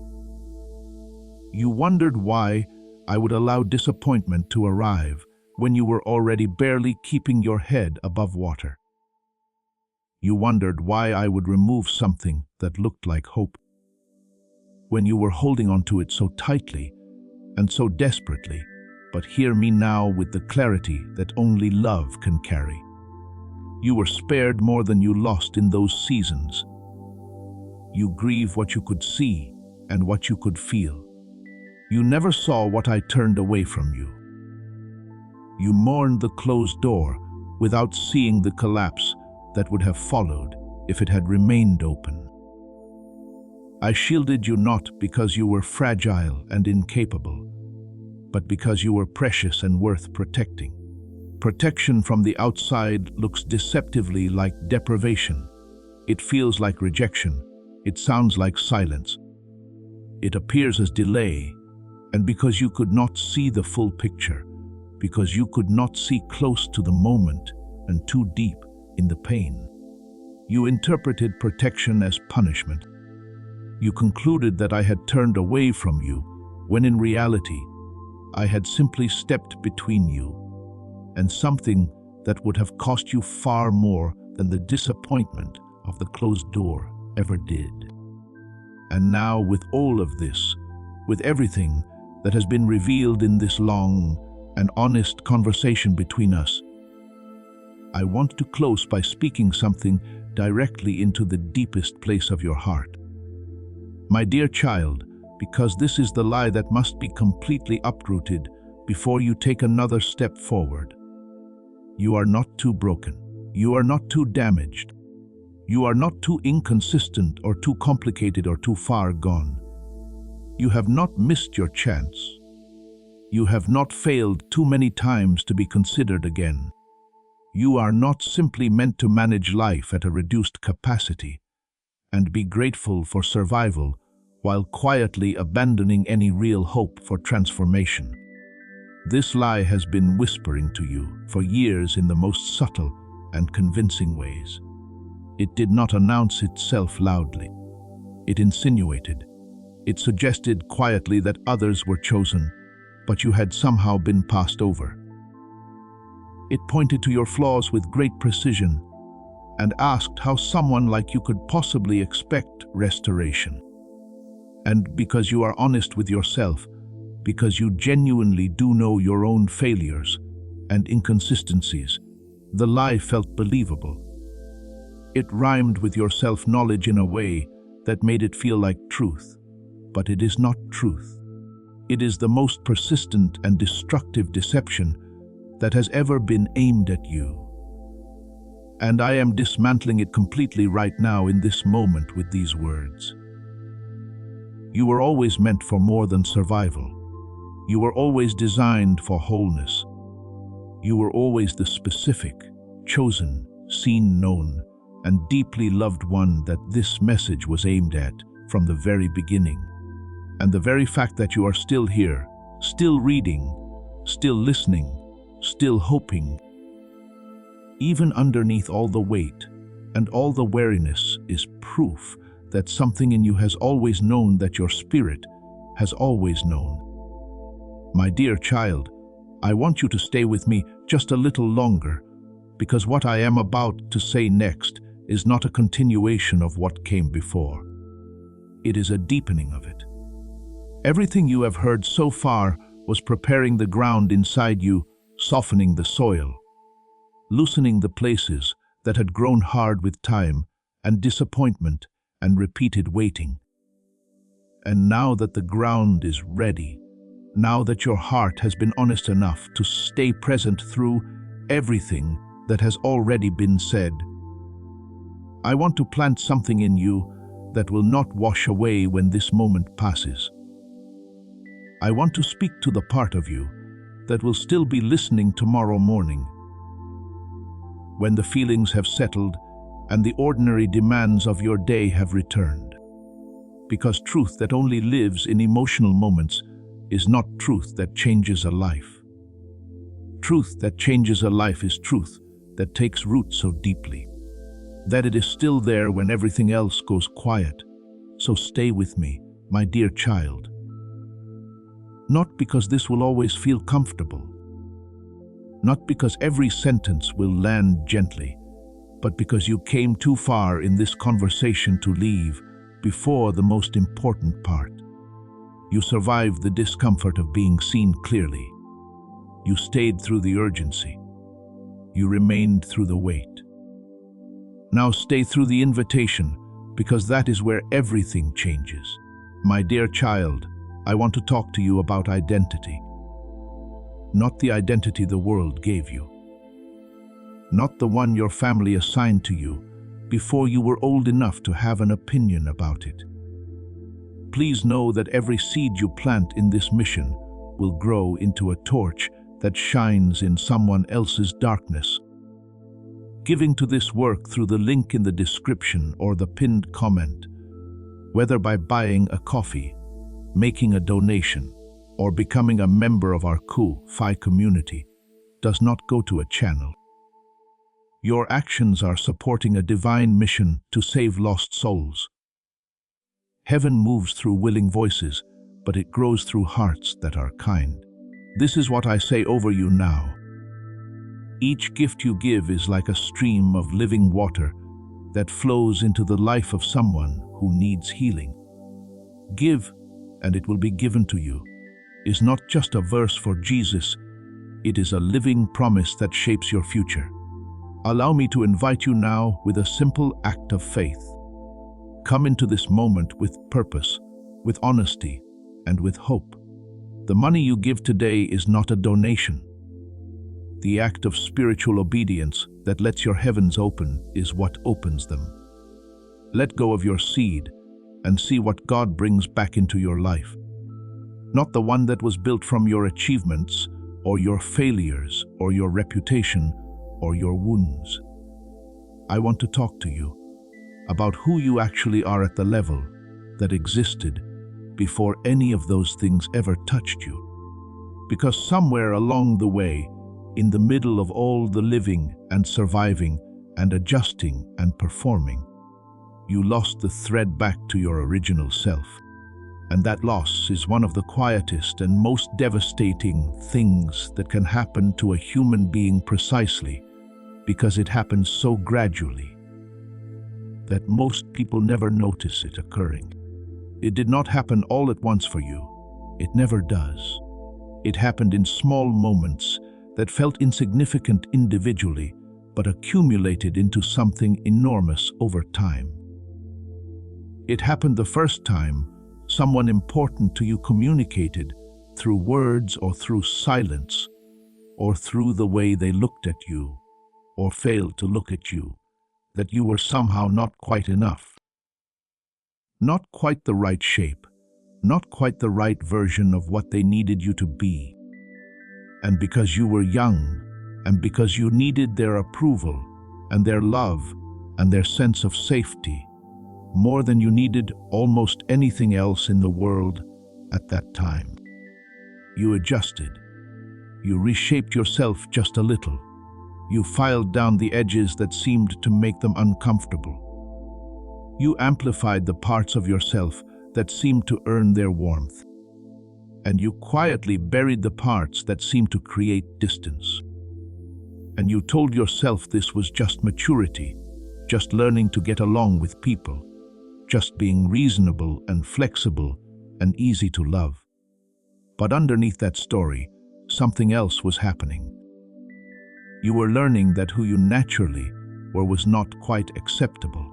You wondered why I would allow disappointment to arrive when you were already barely keeping your head above water. You wondered why I would remove something that looked like hope, when you were holding on to it so tightly and so desperately. But hear me now with the clarity that only love can carry. You were spared more than you lost in those seasons. You grieve what you could see and what you could feel. You never saw what I turned away from you. You mourned the closed door without seeing the collapse that would have followed if it had remained open. I shielded you not because you were fragile and incapable, but because you were precious and worth protecting. Protection from the outside looks deceptively like deprivation. It feels like rejection. It sounds like silence. It appears as delay, and because you could not see the full picture, because you could not see close to the moment and too deep in the pain, you interpreted protection as punishment. You concluded that I had turned away from you, when in reality, I had simply stepped between you and something that would have cost you far more than the disappointment of the closed door ever did. And now, with all of this, with everything that has been revealed in this long and honest conversation between us, I want to close by speaking something directly into the deepest place of your heart. My dear child, because this is the lie that must be completely uprooted before you take another step forward. You are not too broken. You are not too damaged. You are not too inconsistent or too complicated or too far gone. You have not missed your chance. You have not failed too many times to be considered again. You are not simply meant to manage life at a reduced capacity and be grateful for survival while quietly abandoning any real hope for transformation. This lie has been whispering to you for years in the most subtle and convincing ways. It did not announce itself loudly. It insinuated. It suggested quietly that others were chosen, but you had somehow been passed over. It pointed to your flaws with great precision and asked how someone like you could possibly expect restoration. And because you are honest with yourself, because you genuinely do know your own failures and inconsistencies, the lie felt believable. It rhymed with your self-knowledge in a way that made it feel like truth. But it is not truth. It is the most persistent and destructive deception that has ever been aimed at you. And I am dismantling it completely right now in this moment with these words. You were always meant for more than survival. You were always designed for wholeness. You were always the specific, chosen, seen, known, and deeply loved one that this message was aimed at from the very beginning. And the very fact that you are still here, still reading, still listening, still hoping, even underneath all the weight and all the wariness, is proof that something in you has always known, that your spirit has always known. My dear child, I want you to stay with me just a little longer, because what I am about to say next is not a continuation of what came before. It is a deepening of it. Everything you have heard so far was preparing the ground inside you, softening the soil, loosening the places that had grown hard with time and disappointment and repeated waiting. And now that the ground is ready, now that your heart has been honest enough to stay present through everything that has already been said, I want to plant something in you that will not wash away when this moment passes. I want to speak to the part of you that will still be listening tomorrow morning, when the feelings have settled and the ordinary demands of your day have returned. Because truth that only lives in emotional moments is not truth that changes a life. Truth that changes a life is truth that takes root so deeply that it is still there when everything else goes quiet. So stay with me, my dear child. Not because this will always feel comfortable, not because every sentence will land gently, but because you came too far in this conversation to leave before the most important part. You survived the discomfort of being seen clearly. You stayed through the urgency. You remained through the wait. Now stay through the invitation, because that is where everything changes. My dear child, I want to talk to you about identity. Not the identity the world gave you. Not the one your family assigned to you before you were old enough to have an opinion about it. Please know that every seed you plant in this mission will grow into a torch that shines in someone else's darkness. Giving to this work through the link in the description or the pinned comment, whether by buying a coffee, making a donation, or becoming a member of our Fi community, does not go to a channel. Your actions are supporting a divine mission to save lost souls. Heaven moves through willing voices, but it grows through hearts that are kind. This is what I say over you now. Each gift you give is like a stream of living water that flows into the life of someone who needs healing. Give, and it will be given to you, is not just a verse for Jesus, it is a living promise that shapes your future. Allow me to invite you now with a simple act of faith. Come into this moment with purpose, with honesty, and with hope. The money you give today is not a donation. The act of spiritual obedience that lets your heavens open is what opens them. Let go of your seed and see what God brings back into your life. Not the one that was built from your achievements or your failures or your reputation or your wounds. I want to talk to you about who you actually are at the level that existed before any of those things ever touched you. Because somewhere along the way, in the middle of all the living and surviving and adjusting and performing, you lost the thread back to your original self. And that loss is one of the quietest and most devastating things that can happen to a human being, precisely because it happens so gradually that most people never notice it occurring. It did not happen all at once for you. It never does. It happened in small moments that felt insignificant individually, but accumulated into something enormous over time. It happened the first time someone important to you communicated through words or through silence, or through the way they looked at you, or failed to look at you, that you were somehow not quite enough. Not quite the right shape, not quite the right version of what they needed you to be. And because you were young, and because you needed their approval, and their love, and their sense of safety, more than you needed almost anything else in the world at that time, you adjusted. You reshaped yourself just a little. You filed down the edges that seemed to make them uncomfortable. You amplified the parts of yourself that seemed to earn their warmth. And you quietly buried the parts that seemed to create distance. And you told yourself this was just maturity, just learning to get along with people, just being reasonable and flexible and easy to love. But underneath that story, something else was happening. You were learning that who you naturally were was not quite acceptable.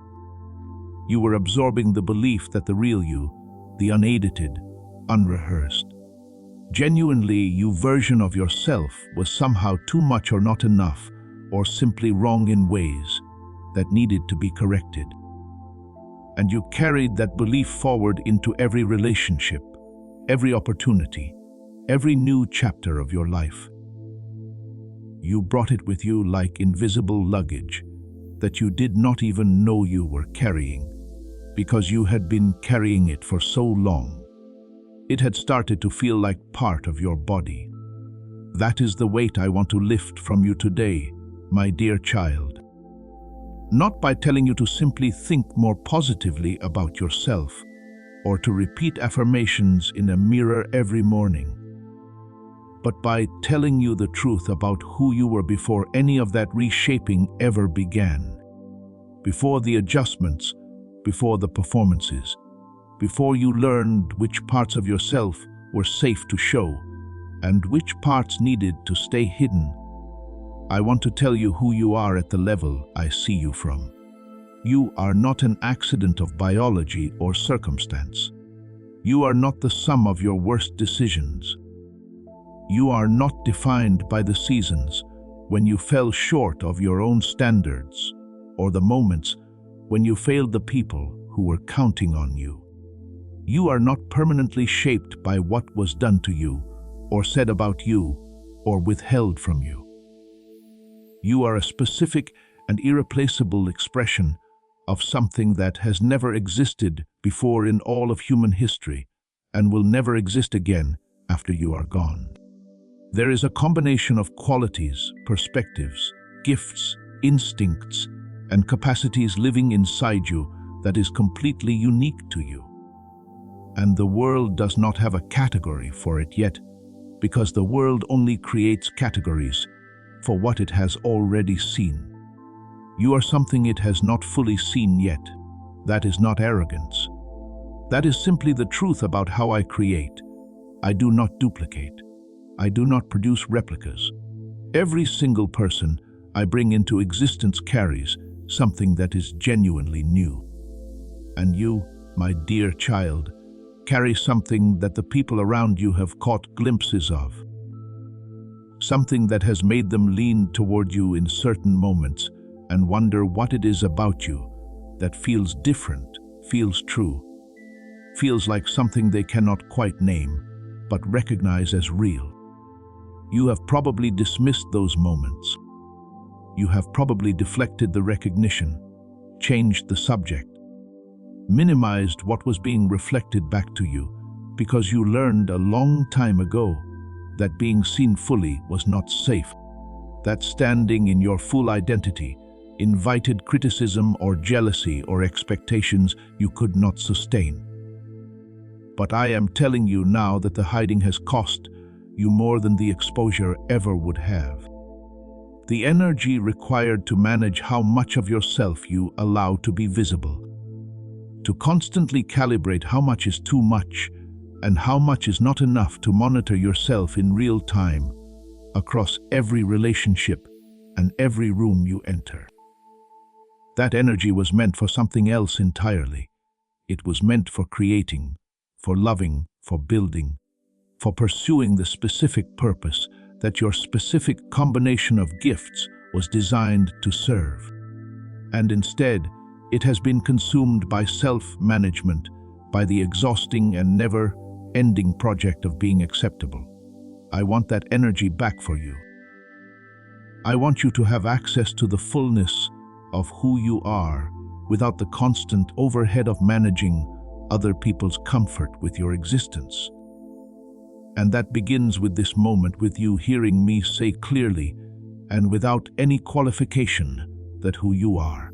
You were absorbing the belief that the real you the unedited, unrehearsed. Genuinely, you version of yourself was somehow too much or not enough, or simply wrong in ways that needed to be corrected. And you carried that belief forward into every relationship, every opportunity, every new chapter of your life. You brought it with you like invisible luggage that you did not even know you were carrying, because you had been carrying it for so long. It had started to feel like part of your body. That is the weight I want to lift from you today, my dear child. Not by telling you to simply think more positively about yourself, or to repeat affirmations in a mirror every morning, but by telling you the truth about who you were before any of that reshaping ever began. Before the adjustments, before the performances, before you learned which parts of yourself were safe to show and which parts needed to stay hidden. I want to tell you who you are at the level I see you from. You are not an accident of biology or circumstance. You are not the sum of your worst decisions. You are not defined by the seasons when you fell short of your own standards, or the moments when you failed the people who were counting on you. You are not permanently shaped by what was done to you, or said about you, or withheld from you. You are a specific and irreplaceable expression of something that has never existed before in all of human history, and will never exist again after you are gone. There is a combination of qualities, perspectives, gifts, instincts, and capacities living inside you that is completely unique to you. And the world does not have a category for it yet, because the world only creates categories for what it has already seen. You are something it has not fully seen yet. That is not arrogance. That is simply the truth about how I create. I do not duplicate. I do not produce replicas. Every single person I bring into existence carries something that is genuinely new. And you, my dear child, carry something that the people around you have caught glimpses of. Something that has made them lean toward you in certain moments and wonder what it is about you that feels different, feels true, feels like something they cannot quite name, but recognize as real. You have probably dismissed those moments. You have probably deflected the recognition, changed the subject, minimized what was being reflected back to you, because you learned a long time ago that being seen fully was not safe, that standing in your full identity invited criticism or jealousy or expectations you could not sustain. But I am telling you now that the hiding has cost you more than the exposure ever would have. The energy required to manage how much of yourself you allow to be visible, to constantly calibrate how much is too much and how much is not enough, to monitor yourself in real time across every relationship and every room you enter. That energy was meant for something else entirely. It was meant for creating, for loving, for building, for pursuing the specific purpose that your specific combination of gifts was designed to serve. And instead, it has been consumed by self-management, by the exhausting and never-ending project of being acceptable. I want that energy back for you. I want you to have access to the fullness of who you are without the constant overhead of managing other people's comfort with your existence. And that begins with this moment, with you hearing me say clearly and without any qualification that who you are.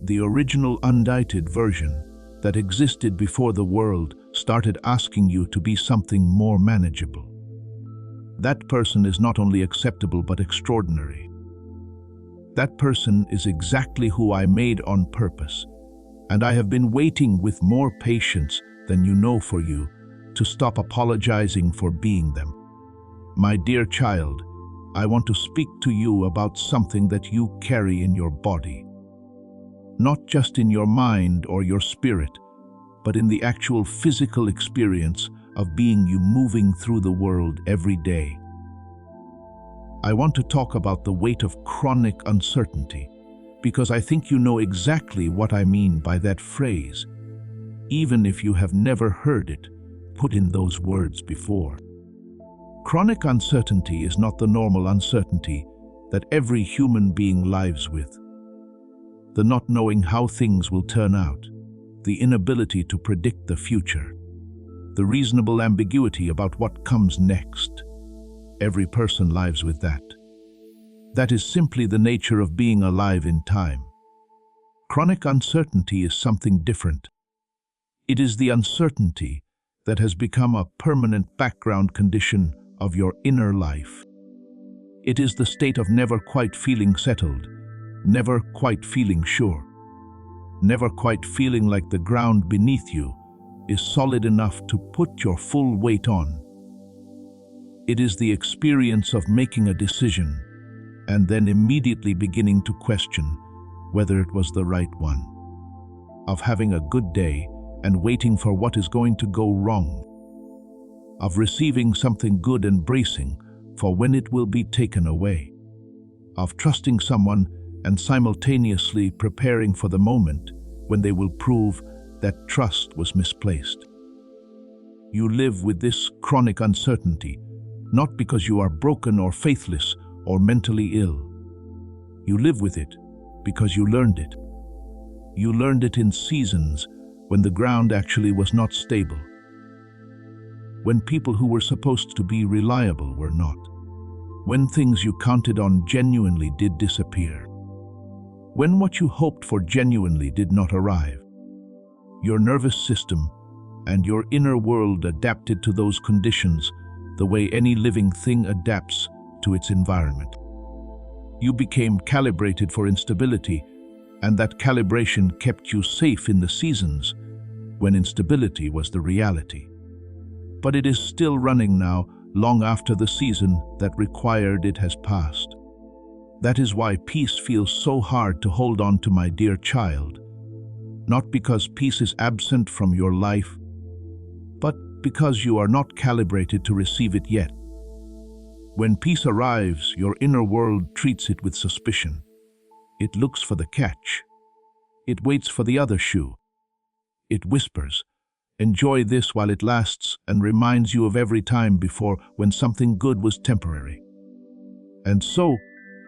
The original undited version that existed before the world started asking you to be something more manageable. That person is not only acceptable but extraordinary. That person is exactly who I made on purpose, and I have been waiting with more patience than you know for you to stop apologizing for being them. My dear child, I want to speak to you about something that you carry in your body. Not just in your mind or your spirit, but in the actual physical experience of being you moving through the world every day. I want to talk about the weight of chronic uncertainty, because I think you know exactly what I mean by that phrase, even if you have never heard it put in those words before. Chronic uncertainty is not the normal uncertainty that every human being lives with. The not knowing how things will turn out, the inability to predict the future, the reasonable ambiguity about what comes next. Every person lives with that. That is simply the nature of being alive in time. Chronic uncertainty is something different. It is the uncertainty that has become a permanent background condition of your inner life. It is the state of never quite feeling settled, never quite feeling sure, never quite feeling like the ground beneath you is solid enough to put your full weight on. It is the experience of making a decision and then immediately beginning to question whether it was the right one, of having a good day and waiting for what is going to go wrong, of receiving something good and bracing for when it will be taken away, of trusting someone and simultaneously preparing for the moment when they will prove that trust was misplaced. You live with this chronic uncertainty, not because you are broken or faithless or mentally ill. You live with it because you learned it. You learned it in seasons when the ground actually was not stable, when people who were supposed to be reliable were not, when things you counted on genuinely did disappear, when what you hoped for genuinely did not arrive. Your nervous system and your inner world adapted to those conditions the way any living thing adapts to its environment. You became calibrated for instability, and that calibration kept you safe in the seasons when instability was the reality. But it is still running now, long after the season that required it has passed. That is why peace feels so hard to hold on to, my dear child. Not because peace is absent from your life, but because you are not calibrated to receive it yet. When peace arrives, your inner world treats it with suspicion. It looks for the catch. It waits for the other shoe. It whispers, "Enjoy this while it lasts," and reminds you of every time before when something good was temporary. And so,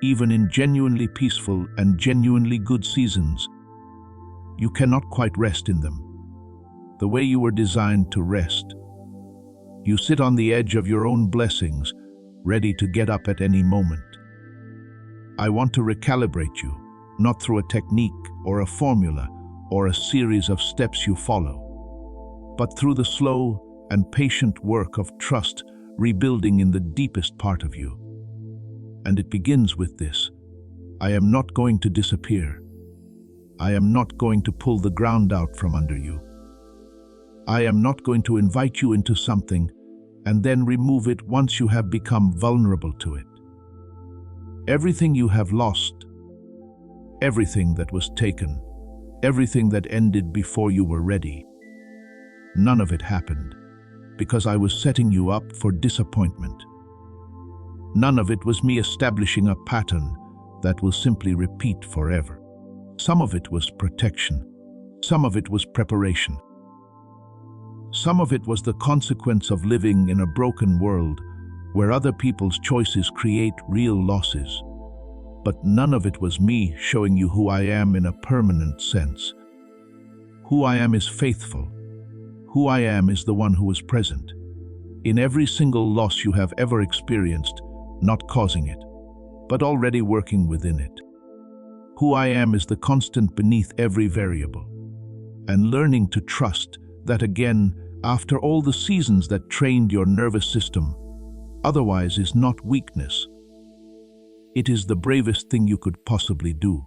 even in genuinely peaceful and genuinely good seasons, you cannot quite rest in them the way you were designed to rest. You sit on the edge of your own blessings, ready to get up at any moment. I want to recalibrate you, not through a technique or a formula or a series of steps you follow, but through the slow and patient work of trust rebuilding in the deepest part of you. And it begins with this: I am not going to disappear. I am not going to pull the ground out from under you. I am not going to invite you into something and then remove it once you have become vulnerable to it. Everything you have lost, everything that was taken, everything that ended before you were ready, none of it happened because I was setting you up for disappointment. None of it was me establishing a pattern that will simply repeat forever. Some of it was protection. Some of it was preparation. Some of it was the consequence of living in a broken world where other people's choices create real losses. But none of it was me showing you who I am in a permanent sense. Who I am is faithful. Who I am is the one who is present in every single loss you have ever experienced, not causing it, but already working within it. Who I am is the constant beneath every variable, and learning to trust that again, after all the seasons that trained your nervous system, otherwise is not weakness. It is the bravest thing you could possibly do.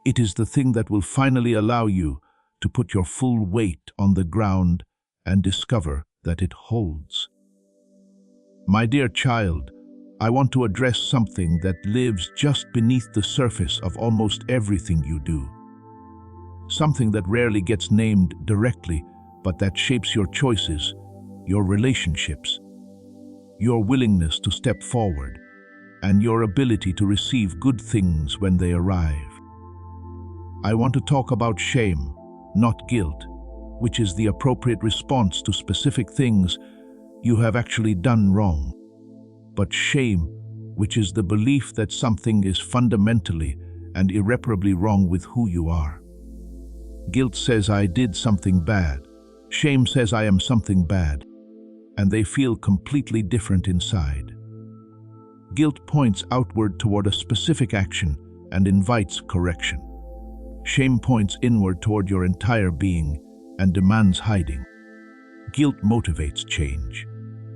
It is the thing that will finally allow you to put your full weight on the ground and discover that it holds. My dear child, I want to address something that lives just beneath the surface of almost everything you do. something that rarely gets named directly, but that shapes your choices, your relationships, your willingness to step forward, and your ability to receive good things when they arrive. I want to talk about shame, not guilt, which is the appropriate response to specific things you have actually done wrong, but shame, which is the belief that something is fundamentally and irreparably wrong with who you are. Guilt says I did something bad. Shame says I am something bad, and they feel completely different inside. Guilt points outward toward a specific action and invites correction. Shame points inward toward your entire being and demands hiding. Guilt motivates change.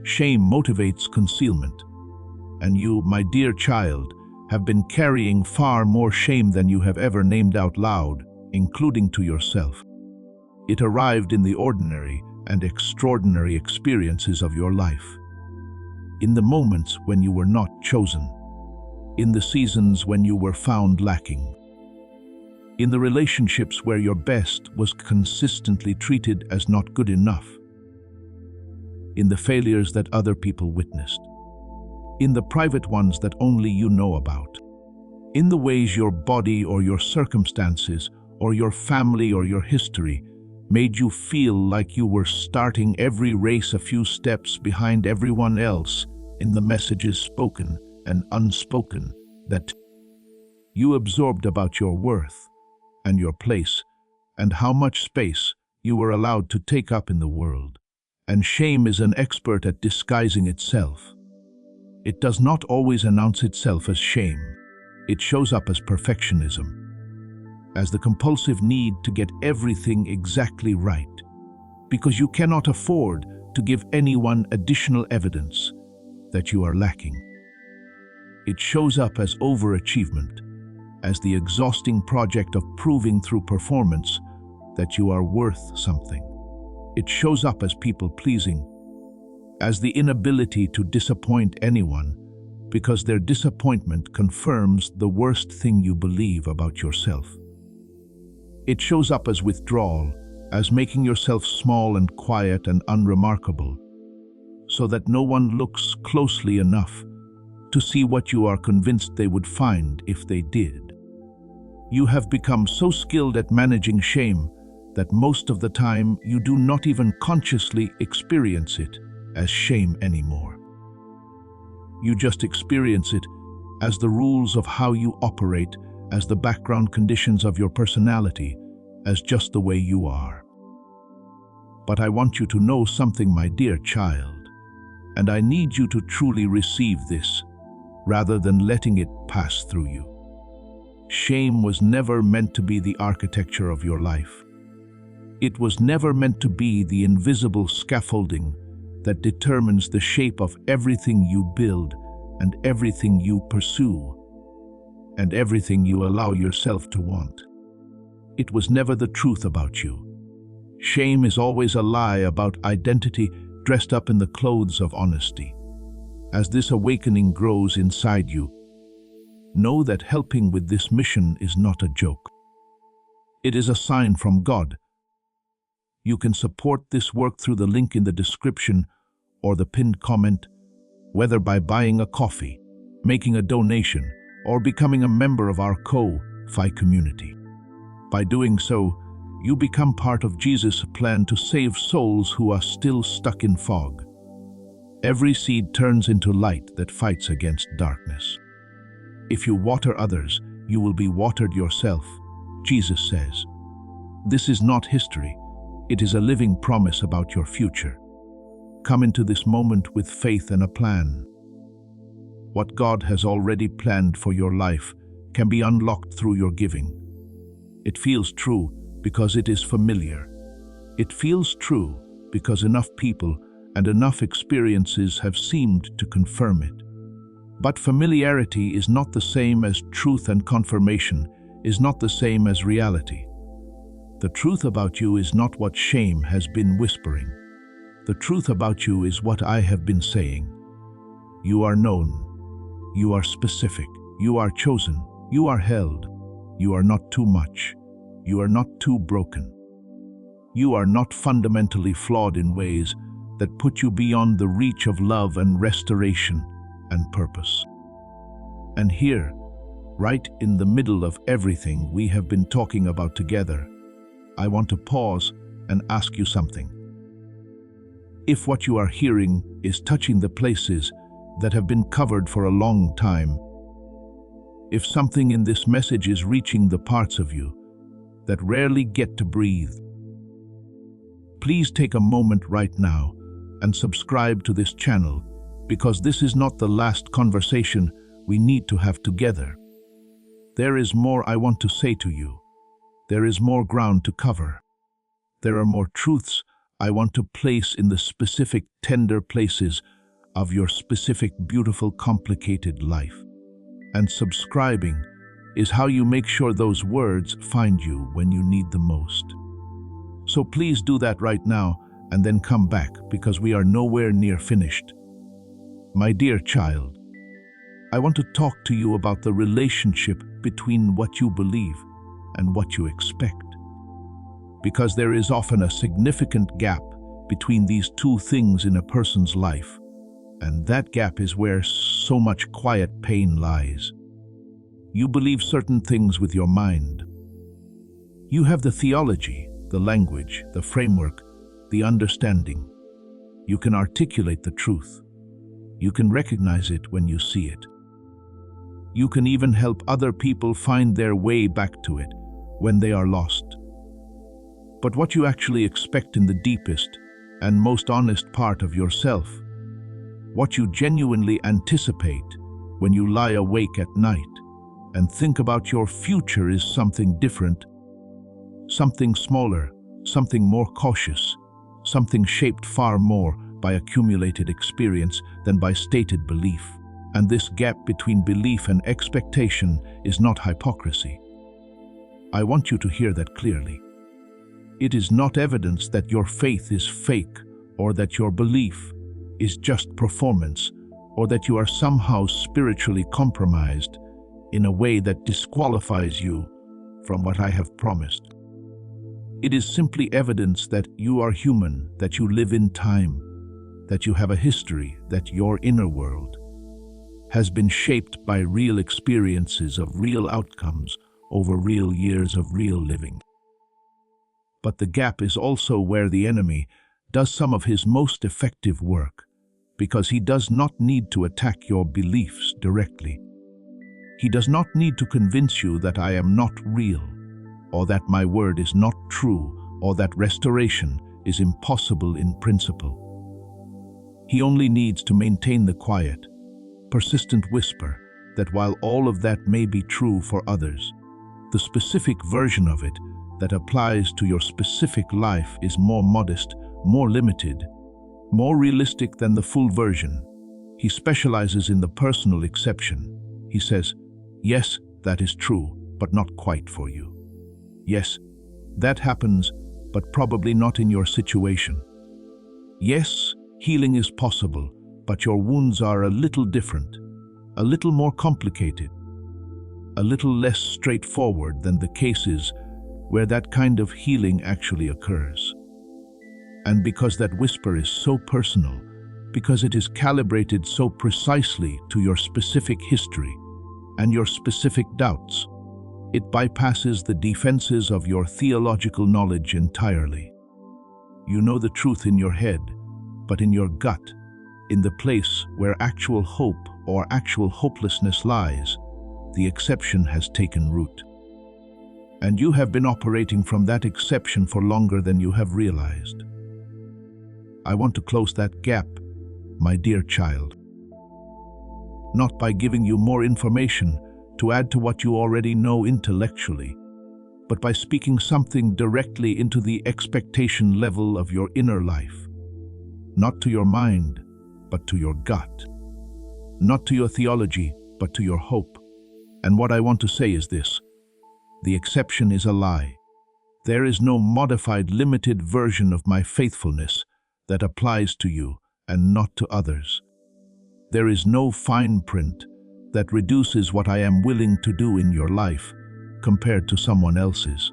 Shame motivates concealment. And you, my dear child, have been carrying far more shame than you have ever named out loud, including to yourself. It arrived in the ordinary and extraordinary experiences of your life. In the moments when you were not chosen. In the seasons when you were found lacking. In the relationships where your best was consistently treated as not good enough. In the failures that other people witnessed. In the private ones that only you know about. In the ways your body or your circumstances or your family or your history made you feel like you were starting every race a few steps behind everyone else in the messages spoken and unspoken that you absorbed about your worth and your place and how much space you were allowed to take up in the world. And shame is an expert at disguising itself. It does not always announce itself as shame. It shows up as perfectionism, as the compulsive need to get everything exactly right, because you cannot afford to give anyone additional evidence that you are lacking. It shows up as overachievement, as the exhausting project of proving through performance that you are worth something. It shows up as people-pleasing, as the inability to disappoint anyone, because their disappointment confirms the worst thing you believe about yourself. It shows up as withdrawal, as making yourself small and quiet and unremarkable, so that no one looks closely enough to see what you are convinced they would find if they did. You have become so skilled at managing shame that most of the time you do not even consciously experience it as shame anymore. You just experience it as the rules of how you operate, as the background conditions of your personality, as just the way you are. But I want you to know something, my dear child, and I need you to truly receive this, rather than letting it pass through you. Shame was never meant to be the architecture of your life. It was never meant to be the invisible scaffolding that determines the shape of everything you build and everything you pursue and everything you allow yourself to want. It was never the truth about you. Shame is always a lie about identity dressed up in the clothes of honesty. As this awakening grows inside you, know that helping with this mission is not a joke. It is a sign from God. You can support this work through the link in the description or the pinned comment, whether by buying a coffee, making a donation, or becoming a member of our Ko-Fi community. By doing so, you become part of Jesus' plan to save souls who are still stuck in fog. Every seed turns into light that fights against darkness. If you water others, you will be watered yourself, Jesus says. This is not history. It is a living promise about your future. Come into this moment with faith and a plan. What God has already planned for your life can be unlocked through your giving. It feels true because it is familiar. It feels true because enough people and enough experiences have seemed to confirm it. But familiarity is not the same as truth, and confirmation is not the same as reality. The truth about you is not what shame has been whispering. The truth about you is what I have been saying. You are known. You are specific. You are chosen. You are held. You are not too much. You are not too broken. You are not fundamentally flawed in ways that put you beyond the reach of love and restoration and purpose. And here, right in the middle of everything we have been talking about together, I want to pause and ask you something. If what you are hearing is touching the places that have been covered for a long time, if something in this message is reaching the parts of you that rarely get to breathe, please take a moment right now and subscribe to this channel, because this is not the last conversation we need to have together. There is more I want to say to you. There is more ground to cover. There are more truths I want to place in the specific tender places of your specific beautiful complicated life. And subscribing is how you make sure those words find you when you need them most. So please do that right now and then come back, because we are nowhere near finished. My dear child, I want to talk to you about the relationship between what you believe and what you expect. Because there is often a significant gap between these two things in a person's life, and that gap is where so much quiet pain lies. You believe certain things with your mind. You have the theology, the language, the framework, the understanding. You can articulate the truth. You can recognize it when you see it. You can even help other people find their way back to it when they are lost. But what you actually expect in the deepest and most honest part of yourself, what you genuinely anticipate when you lie awake at night and think about your future, is something different, something smaller, something more cautious, something shaped far more by accumulated experience than by stated belief. And this gap between belief and expectation is not hypocrisy. I want you to hear that clearly. It is not evidence that your faith is fake, or that your belief is just performance, or that you are somehow spiritually compromised in a way that disqualifies you from what I have promised. It is simply evidence that you are human, that you live in time, that you have a history, that your inner world has been shaped by real experiences of real outcomes over real years of real living. But the gap is also where the enemy does some of his most effective work, because he does not need to attack your beliefs directly. He does not need to convince you that I am not real, or that my word is not true, or that restoration is impossible in principle. He only needs to maintain the quiet, persistent whisper that while all of that may be true for others, the specific version of it that applies to your specific life is more modest, more limited, more realistic than the full version. He specializes in the personal exception. He says, yes, that is true, but not quite for you. Yes, that happens, but probably not in your situation. Yes, healing is possible, but your wounds are a little different, a little more complicated, a little less straightforward than the cases where that kind of healing actually occurs. And because that whisper is so personal, because it is calibrated so precisely to your specific history and your specific doubts, it bypasses the defenses of your theological knowledge entirely. You know the truth in your head, but in your gut, in the place where actual hope or actual hopelessness lies, the exception has taken root. And you have been operating from that exception for longer than you have realized. I want to close that gap, my dear child. Not by giving you more information to add to what you already know intellectually, but by speaking something directly into the expectation level of your inner life. Not to your mind, but to your gut. Not to your theology, but to your hope. And what I want to say is this: the exception is a lie. There is no modified, limited version of my faithfulness that applies to you and not to others. There is no fine print that reduces what I am willing to do in your life compared to someone else's.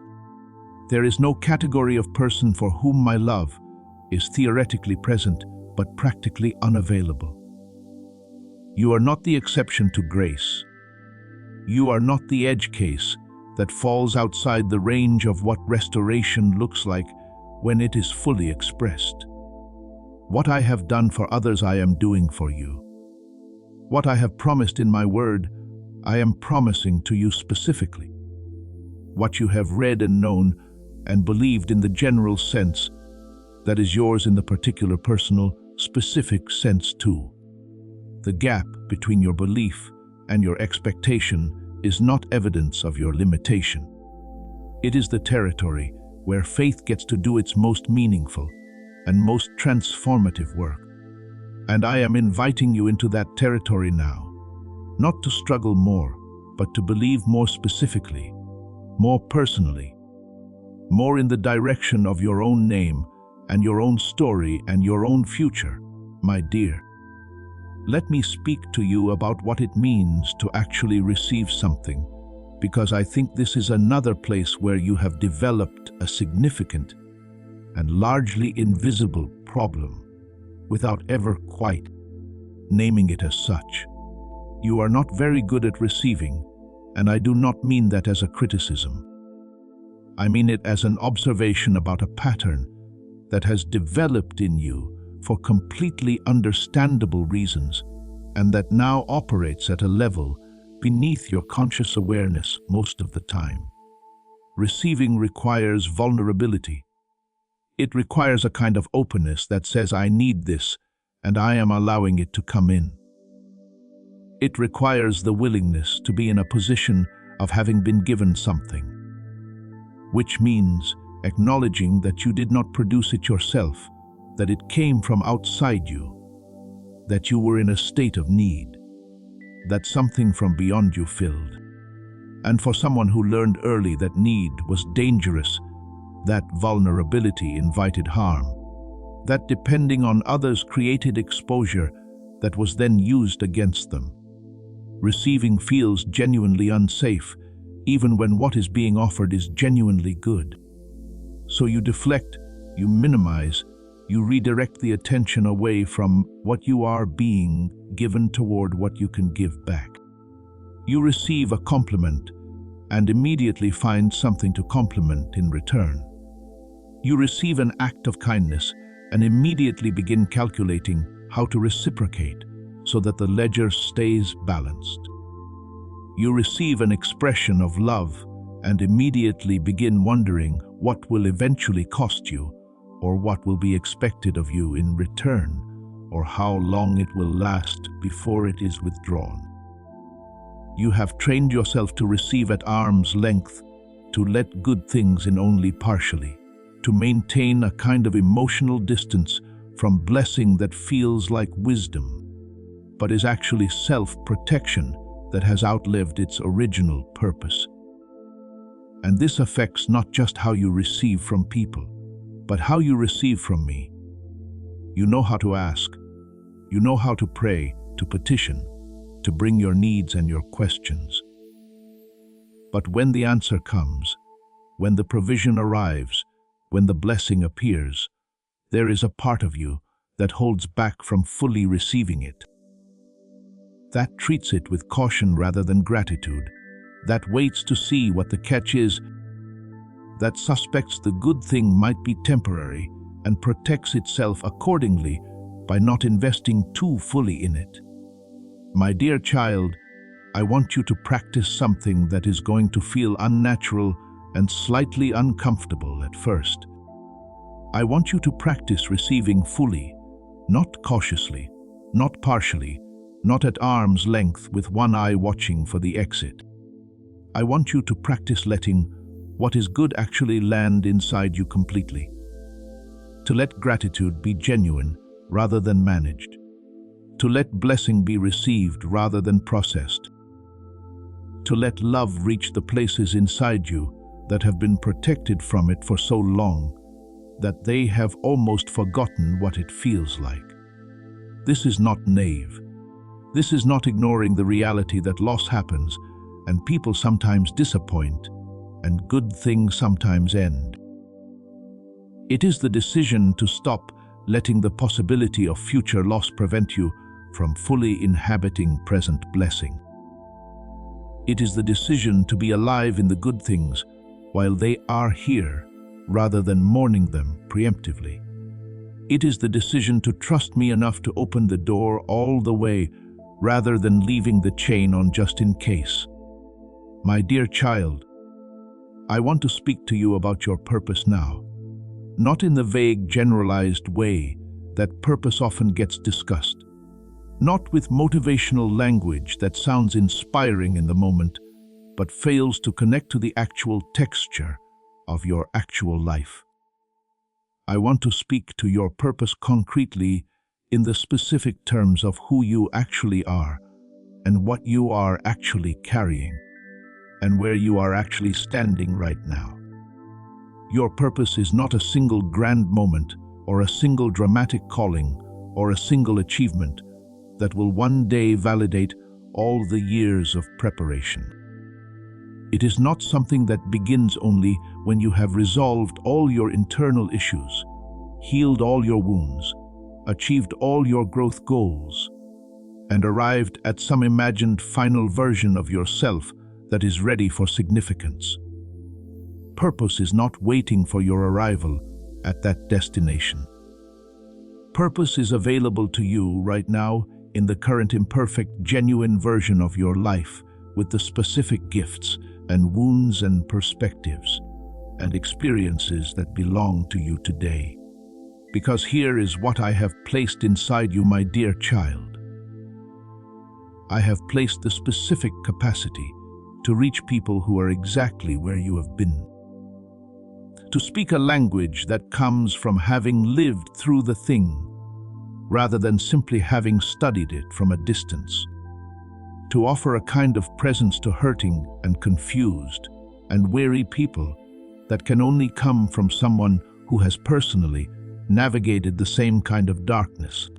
There is no category of person for whom my love is theoretically present but practically unavailable. You are not the exception to grace. You are not the edge case that falls outside the range of what restoration looks like when it is fully expressed. What I have done for others, I am doing for you. What I have promised in my word, I am promising to you specifically. What you have read and known and believed in the general sense, that is yours in the particular personal, specific sense too. The gap between your belief and your expectation is not evidence of your limitation. It is the territory where faith gets to do its most meaningful and most transformative work. And I am inviting you into that territory now, not to struggle more, but to believe more specifically, more personally, more in the direction of your own name and your own story and your own future, my dear. Let me speak to you about what it means to actually receive something, because I think this is another place where you have developed a significant and largely invisible problem without ever quite naming it as such. You are not very good at receiving, and I do not mean that as a criticism. I mean it as an observation about a pattern that has developed in you for completely understandable reasons, and that now operates at a level beneath your conscious awareness most of the time. Receiving requires vulnerability. It requires a kind of openness that says, I need this, and I am allowing it to come in. It requires the willingness to be in a position of having been given something, which means acknowledging that you did not produce it yourself, that it came from outside you, that you were in a state of need, that something from beyond you filled. And for someone who learned early that need was dangerous, that vulnerability invited harm, that depending on others created exposure that was then used against them. Receiving feels genuinely unsafe, even when what is being offered is genuinely good. So you deflect, you minimize, you redirect the attention away from what you are being given toward what you can give back. You receive a compliment and immediately find something to compliment in return. You receive an act of kindness and immediately begin calculating how to reciprocate so that the ledger stays balanced. You receive an expression of love and immediately begin wondering what will eventually cost you, or what will be expected of you in return, or how long it will last before it is withdrawn. You have trained yourself to receive at arm's length, to let good things in only partially, to maintain a kind of emotional distance from blessing that feels like wisdom, but is actually self-protection that has outlived its original purpose. And this affects not just how you receive from people, but how you receive from me. You know how to ask. You know how to pray, to petition, to bring your needs and your questions. But when the answer comes, when the provision arrives, when the blessing appears, there is a part of you that holds back from fully receiving it. That treats it with caution rather than gratitude, that waits to see what the catch is, that suspects the good thing might be temporary and protects itself accordingly by not investing too fully in it. My dear child, I want you to practice something that is going to feel unnatural and slightly uncomfortable at first. I want you to practice receiving fully, not cautiously, not partially, not at arm's length with one eye watching for the exit. I want you to practice letting what is good actually land inside you completely. To let gratitude be genuine rather than managed. To let blessing be received rather than processed. To let love reach the places inside you that have been protected from it for so long that they have almost forgotten what it feels like. This is not naive. This is not ignoring the reality that loss happens and people sometimes disappoint and good things sometimes end. It is the decision to stop letting the possibility of future loss prevent you from fully inhabiting present blessing. It is the decision to be alive in the good things while they are here, rather than mourning them preemptively. It is the decision to trust me enough to open the door all the way, rather than leaving the chain on just in case. My dear child, I want to speak to you about your purpose now, not in the vague, generalized way that purpose often gets discussed, not with motivational language that sounds inspiring in the moment, but fails to connect to the actual texture of your actual life. I want to speak to your purpose concretely in the specific terms of who you actually are and what you are actually carrying and where you are actually standing right now. Your purpose is not a single grand moment or a single dramatic calling or a single achievement that will one day validate all the years of preparation. It is not something that begins only when you have resolved all your internal issues, healed all your wounds, achieved all your growth goals, and arrived at some imagined final version of yourself that is ready for significance. Purpose is not waiting for your arrival at that destination. Purpose is available to you right now in the current imperfect, genuine version of your life, with the specific gifts and wounds and perspectives and experiences that belong to you today. Because here is what I have placed inside you, my dear child. I have placed the specific capacity to reach people who are exactly where you have been. To speak a language that comes from having lived through the thing, rather than simply having studied it from a distance. To offer a kind of presence to hurting and confused and weary people that can only come from someone who has personally navigated the same kind of darkness.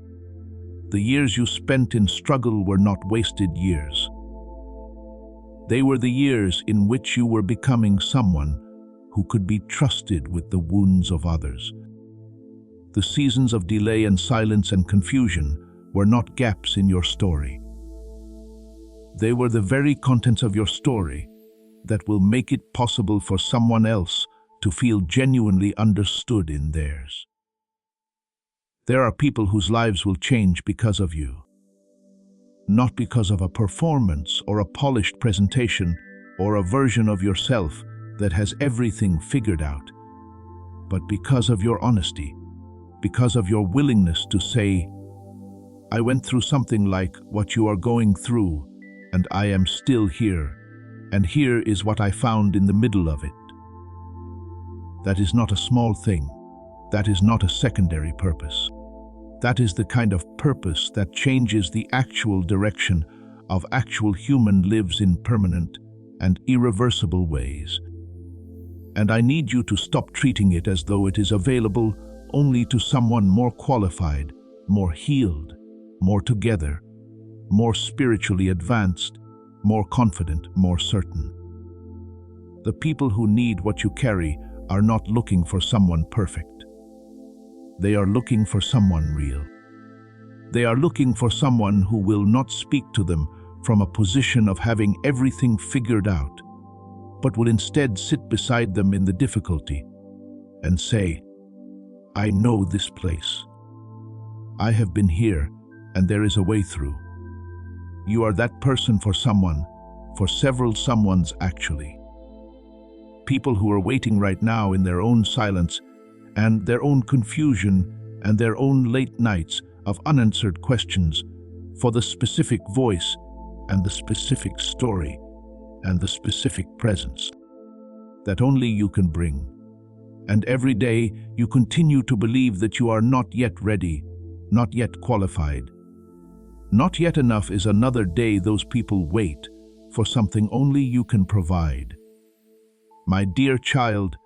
The years you spent in struggle were not wasted years. They were the years in which you were becoming someone who could be trusted with the wounds of others. The seasons of delay and silence and confusion were not gaps in your story. They were the very contents of your story that will make it possible for someone else to feel genuinely understood in theirs. There are people whose lives will change because of you. Not because of a performance or a polished presentation or a version of yourself that has everything figured out, but because of your honesty, because of your willingness to say, I went through something like what you are going through, and I am still here, and here is what I found in the middle of it. That is not a small thing. That is not a secondary purpose. That is the kind of purpose that changes the actual direction of actual human lives in permanent and irreversible ways. And I need you to stop treating it as though it is available only to someone more qualified, more healed, more together, more spiritually advanced, more confident, more certain. The people who need what you carry are not looking for someone perfect. They are looking for someone real. They are looking for someone who will not speak to them from a position of having everything figured out, but will instead sit beside them in the difficulty and say, I know this place. I have been here, and there is a way through. You are that person for someone, for several someones actually. People who are waiting right now in their own silence and their own confusion and their own late nights of unanswered questions for the specific voice and the specific story and the specific presence that only you can bring. And every day you continue to believe that you are not yet ready, not yet qualified. Not yet enough is another day those people wait for something only you can provide. My dear child,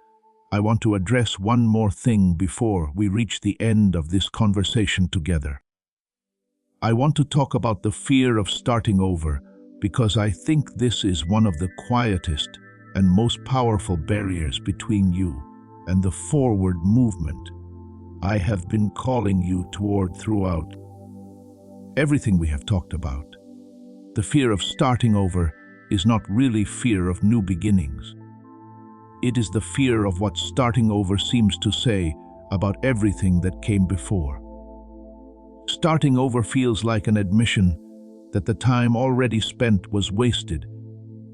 I want to address one more thing before we reach the end of this conversation together. I want to talk about the fear of starting over because I think this is one of the quietest and most powerful barriers between you and the forward movement I have been calling you toward throughout everything we have talked about. The fear of starting over is not really fear of new beginnings. It is the fear of what starting over seems to say about everything that came before. Starting over feels like an admission that the time already spent was wasted,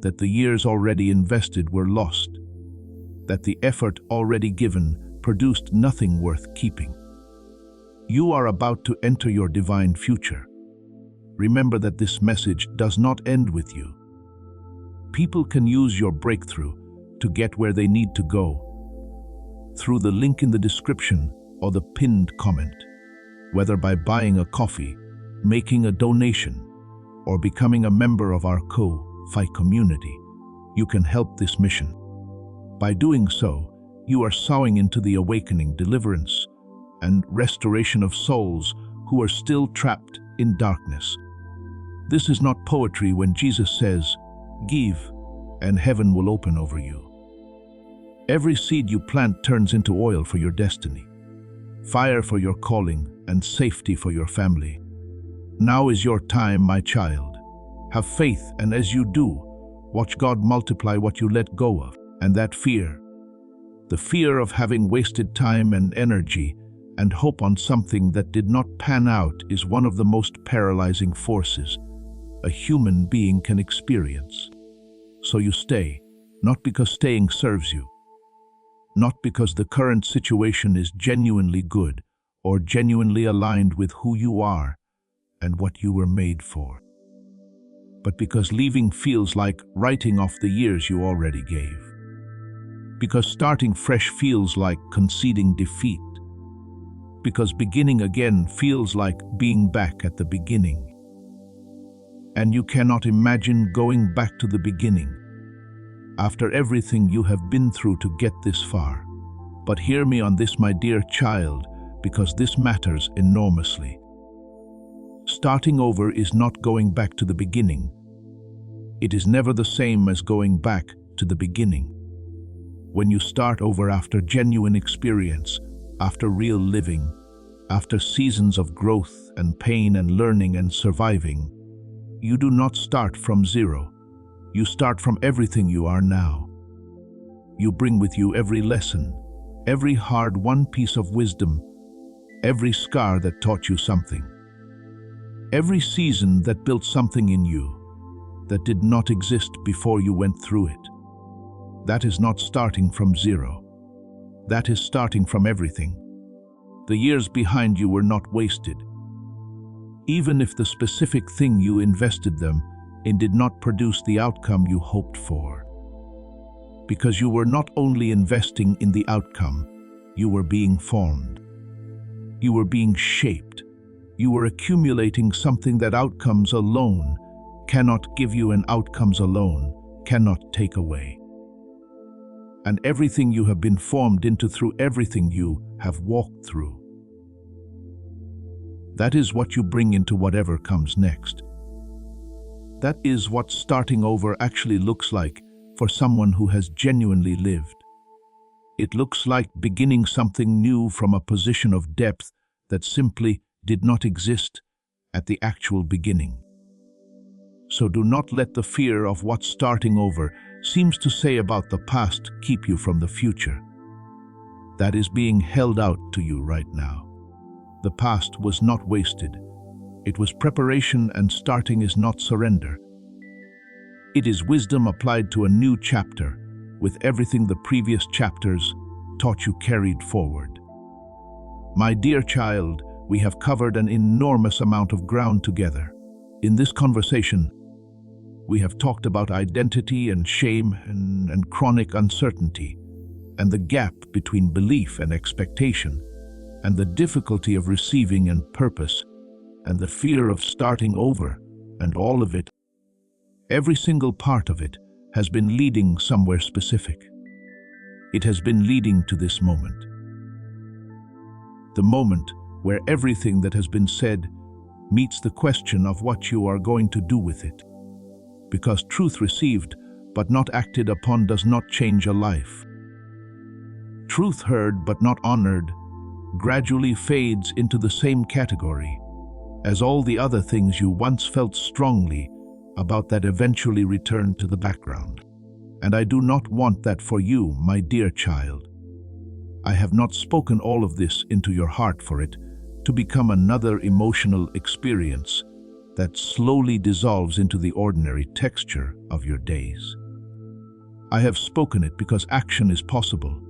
that the years already invested were lost, that the effort already given produced nothing worth keeping. You are about to enter your divine future. Remember that this message does not end with you. People can use your breakthrough to get where they need to go through the link in the description or the pinned comment. Whether by buying a coffee, making a donation, or becoming a member of our Ko-Fi community, you can help this mission. By doing so, you are sowing into the awakening, deliverance, and restoration of souls who are still trapped in darkness. This is not poetry when Jesus says, "Give, and heaven will open over you." Every seed you plant turns into oil for your destiny, fire for your calling, and safety for your family. Now is your time, my child. Have faith, and as you do, watch God multiply what you let go of. And that fear, the fear of having wasted time and energy and hope on something that did not pan out, is one of the most paralyzing forces a human being can experience. So you stay, not because staying serves you, not because the current situation is genuinely good or genuinely aligned with who you are and what you were made for, but because leaving feels like writing off the years you already gave. Because starting fresh feels like conceding defeat. Because beginning again feels like being back at the beginning. And you cannot imagine going back to the beginning after everything you have been through to get this far. But hear me on this, my dear child, because this matters enormously. Starting over is not going back to the beginning. It is never the same as going back to the beginning. When you start over after genuine experience, after real living, after seasons of growth and pain and learning and surviving, you do not start from zero. You start from everything you are now. You bring with you every lesson, every hard-won piece of wisdom, every scar that taught you something, every season that built something in you that did not exist before you went through it. That is not starting from zero. That is starting from everything. The years behind you were not wasted. Even if the specific thing you invested them in did not produce the outcome you hoped for. Because you were not only investing in the outcome, you were being formed. You were being shaped. You were accumulating something that outcomes alone cannot give you and outcomes alone cannot take away. And everything you have been formed into through everything you have walked through. That is what you bring into whatever comes next. That is what starting over actually looks like for someone who has genuinely lived. It looks like beginning something new from a position of depth that simply did not exist at the actual beginning. So do not let the fear of what starting over seems to say about the past keep you from the future. That is being held out to you right now. The past was not wasted. It was preparation, and starting is not surrender. It is wisdom applied to a new chapter, with everything the previous chapters taught you carried forward. My dear child, we have covered an enormous amount of ground together. In this conversation, we have talked about identity and shame and chronic uncertainty, and the gap between belief and expectation, and the difficulty of receiving and purpose, and the fear of starting over, and all of it. Every single part of it has been leading somewhere specific. It has been leading to this moment. The moment where everything that has been said meets the question of what you are going to do with it. Because truth received but not acted upon does not change a life. Truth heard but not honored gradually fades into the same category as all the other things you once felt strongly about that eventually return to the background. And I do not want that for you, my dear child. I have not spoken all of this into your heart for it to become another emotional experience that slowly dissolves into the ordinary texture of your days. I have spoken it because action is possible.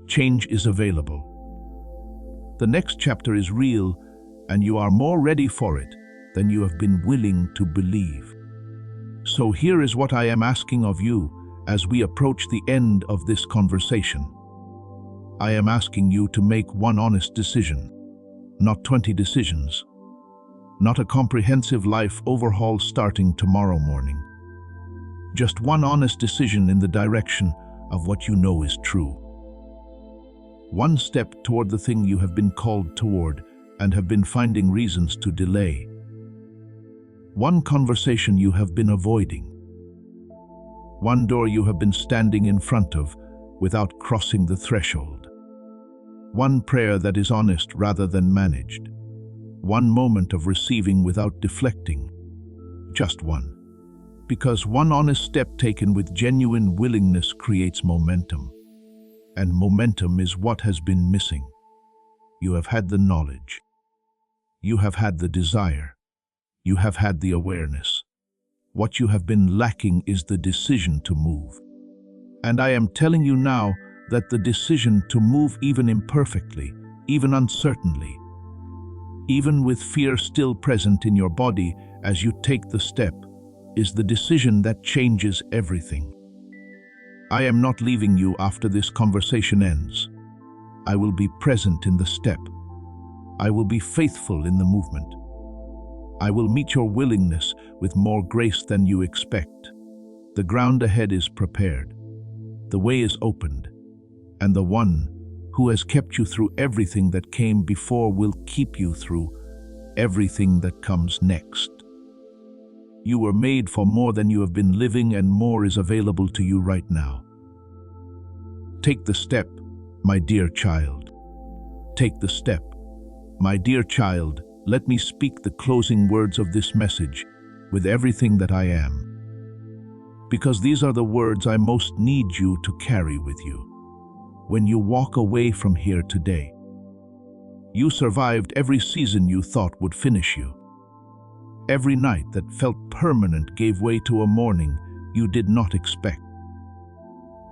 Change is available. The next chapter is real, and you are more ready for it than you have been willing to believe. So here is what I am asking of you as we approach the end of this conversation. I am asking you to make one honest decision, not 20 decisions, not a comprehensive life overhaul starting tomorrow morning. Just one honest decision in the direction of what you know is true. One step toward the thing you have been called toward and have been finding reasons to delay. One conversation you have been avoiding. One door you have been standing in front of without crossing the threshold. One prayer that is honest rather than managed. One moment of receiving without deflecting. Just one. Because one honest step taken with genuine willingness creates momentum. And momentum is what has been missing. You have had the knowledge. You have had the desire. You have had the awareness. What you have been lacking is the decision to move. And I am telling you now that the decision to move even imperfectly, even uncertainly, even with fear still present in your body as you take the step, is the decision that changes everything. I am not leaving you after this conversation ends. I will be present in the step. I will be faithful in the movement. I will meet your willingness with more grace than you expect. The ground ahead is prepared. The way is opened. And the one who has kept you through everything that came before will keep you through everything that comes next. You were made for more than you have been living, and more is available to you right now. Take the step, my dear child. Take the step. My dear child, let me speak the closing words of this message with everything that I am. Because these are the words I most need you to carry with you. When you walk away from here today, you survived every season you thought would finish you. Every night that felt permanent gave way to a morning you did not expect.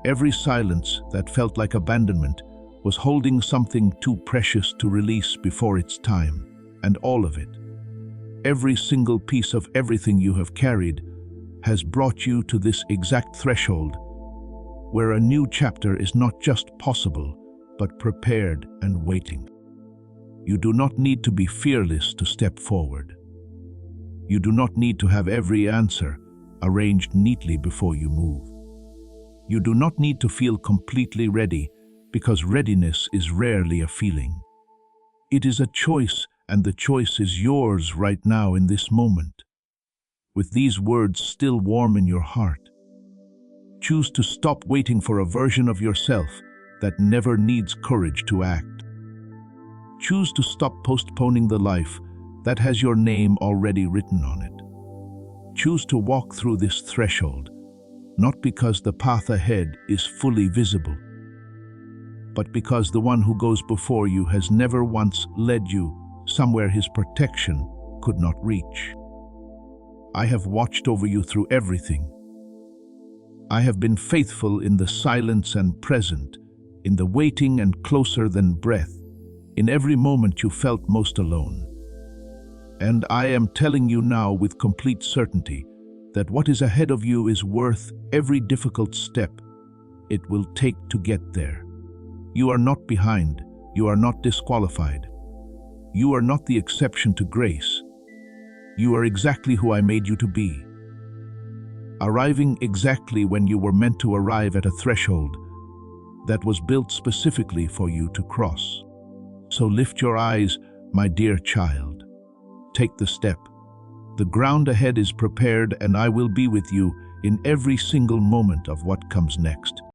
Every silence that felt like abandonment was holding something too precious to release before its time, and all of it, every single piece of everything you have carried, has brought you to this exact threshold where a new chapter is not just possible, but prepared and waiting. You do not need to be fearless to step forward. You do not need to have every answer arranged neatly before you move. You do not need to feel completely ready, because readiness is rarely a feeling. It is a choice, and the choice is yours right now in this moment. With these words still warm in your heart, choose to stop waiting for a version of yourself that never needs courage to act. Choose to stop postponing the life that has your name already written on it. Choose to walk through this threshold, not because the path ahead is fully visible, but because the one who goes before you has never once led you somewhere his protection could not reach. I have watched over you through everything. I have been faithful in the silence and present, in the waiting and closer than breath, in every moment you felt most alone. And I am telling you now with complete certainty that what is ahead of you is worth every difficult step it will take to get there. You are not behind. You are not disqualified. You are not the exception to grace. You are exactly who I made you to be. Arriving exactly when you were meant to arrive at a threshold that was built specifically for you to cross. So lift your eyes, my dear child. Take the step. The ground ahead is prepared, and I will be with you in every single moment of what comes next.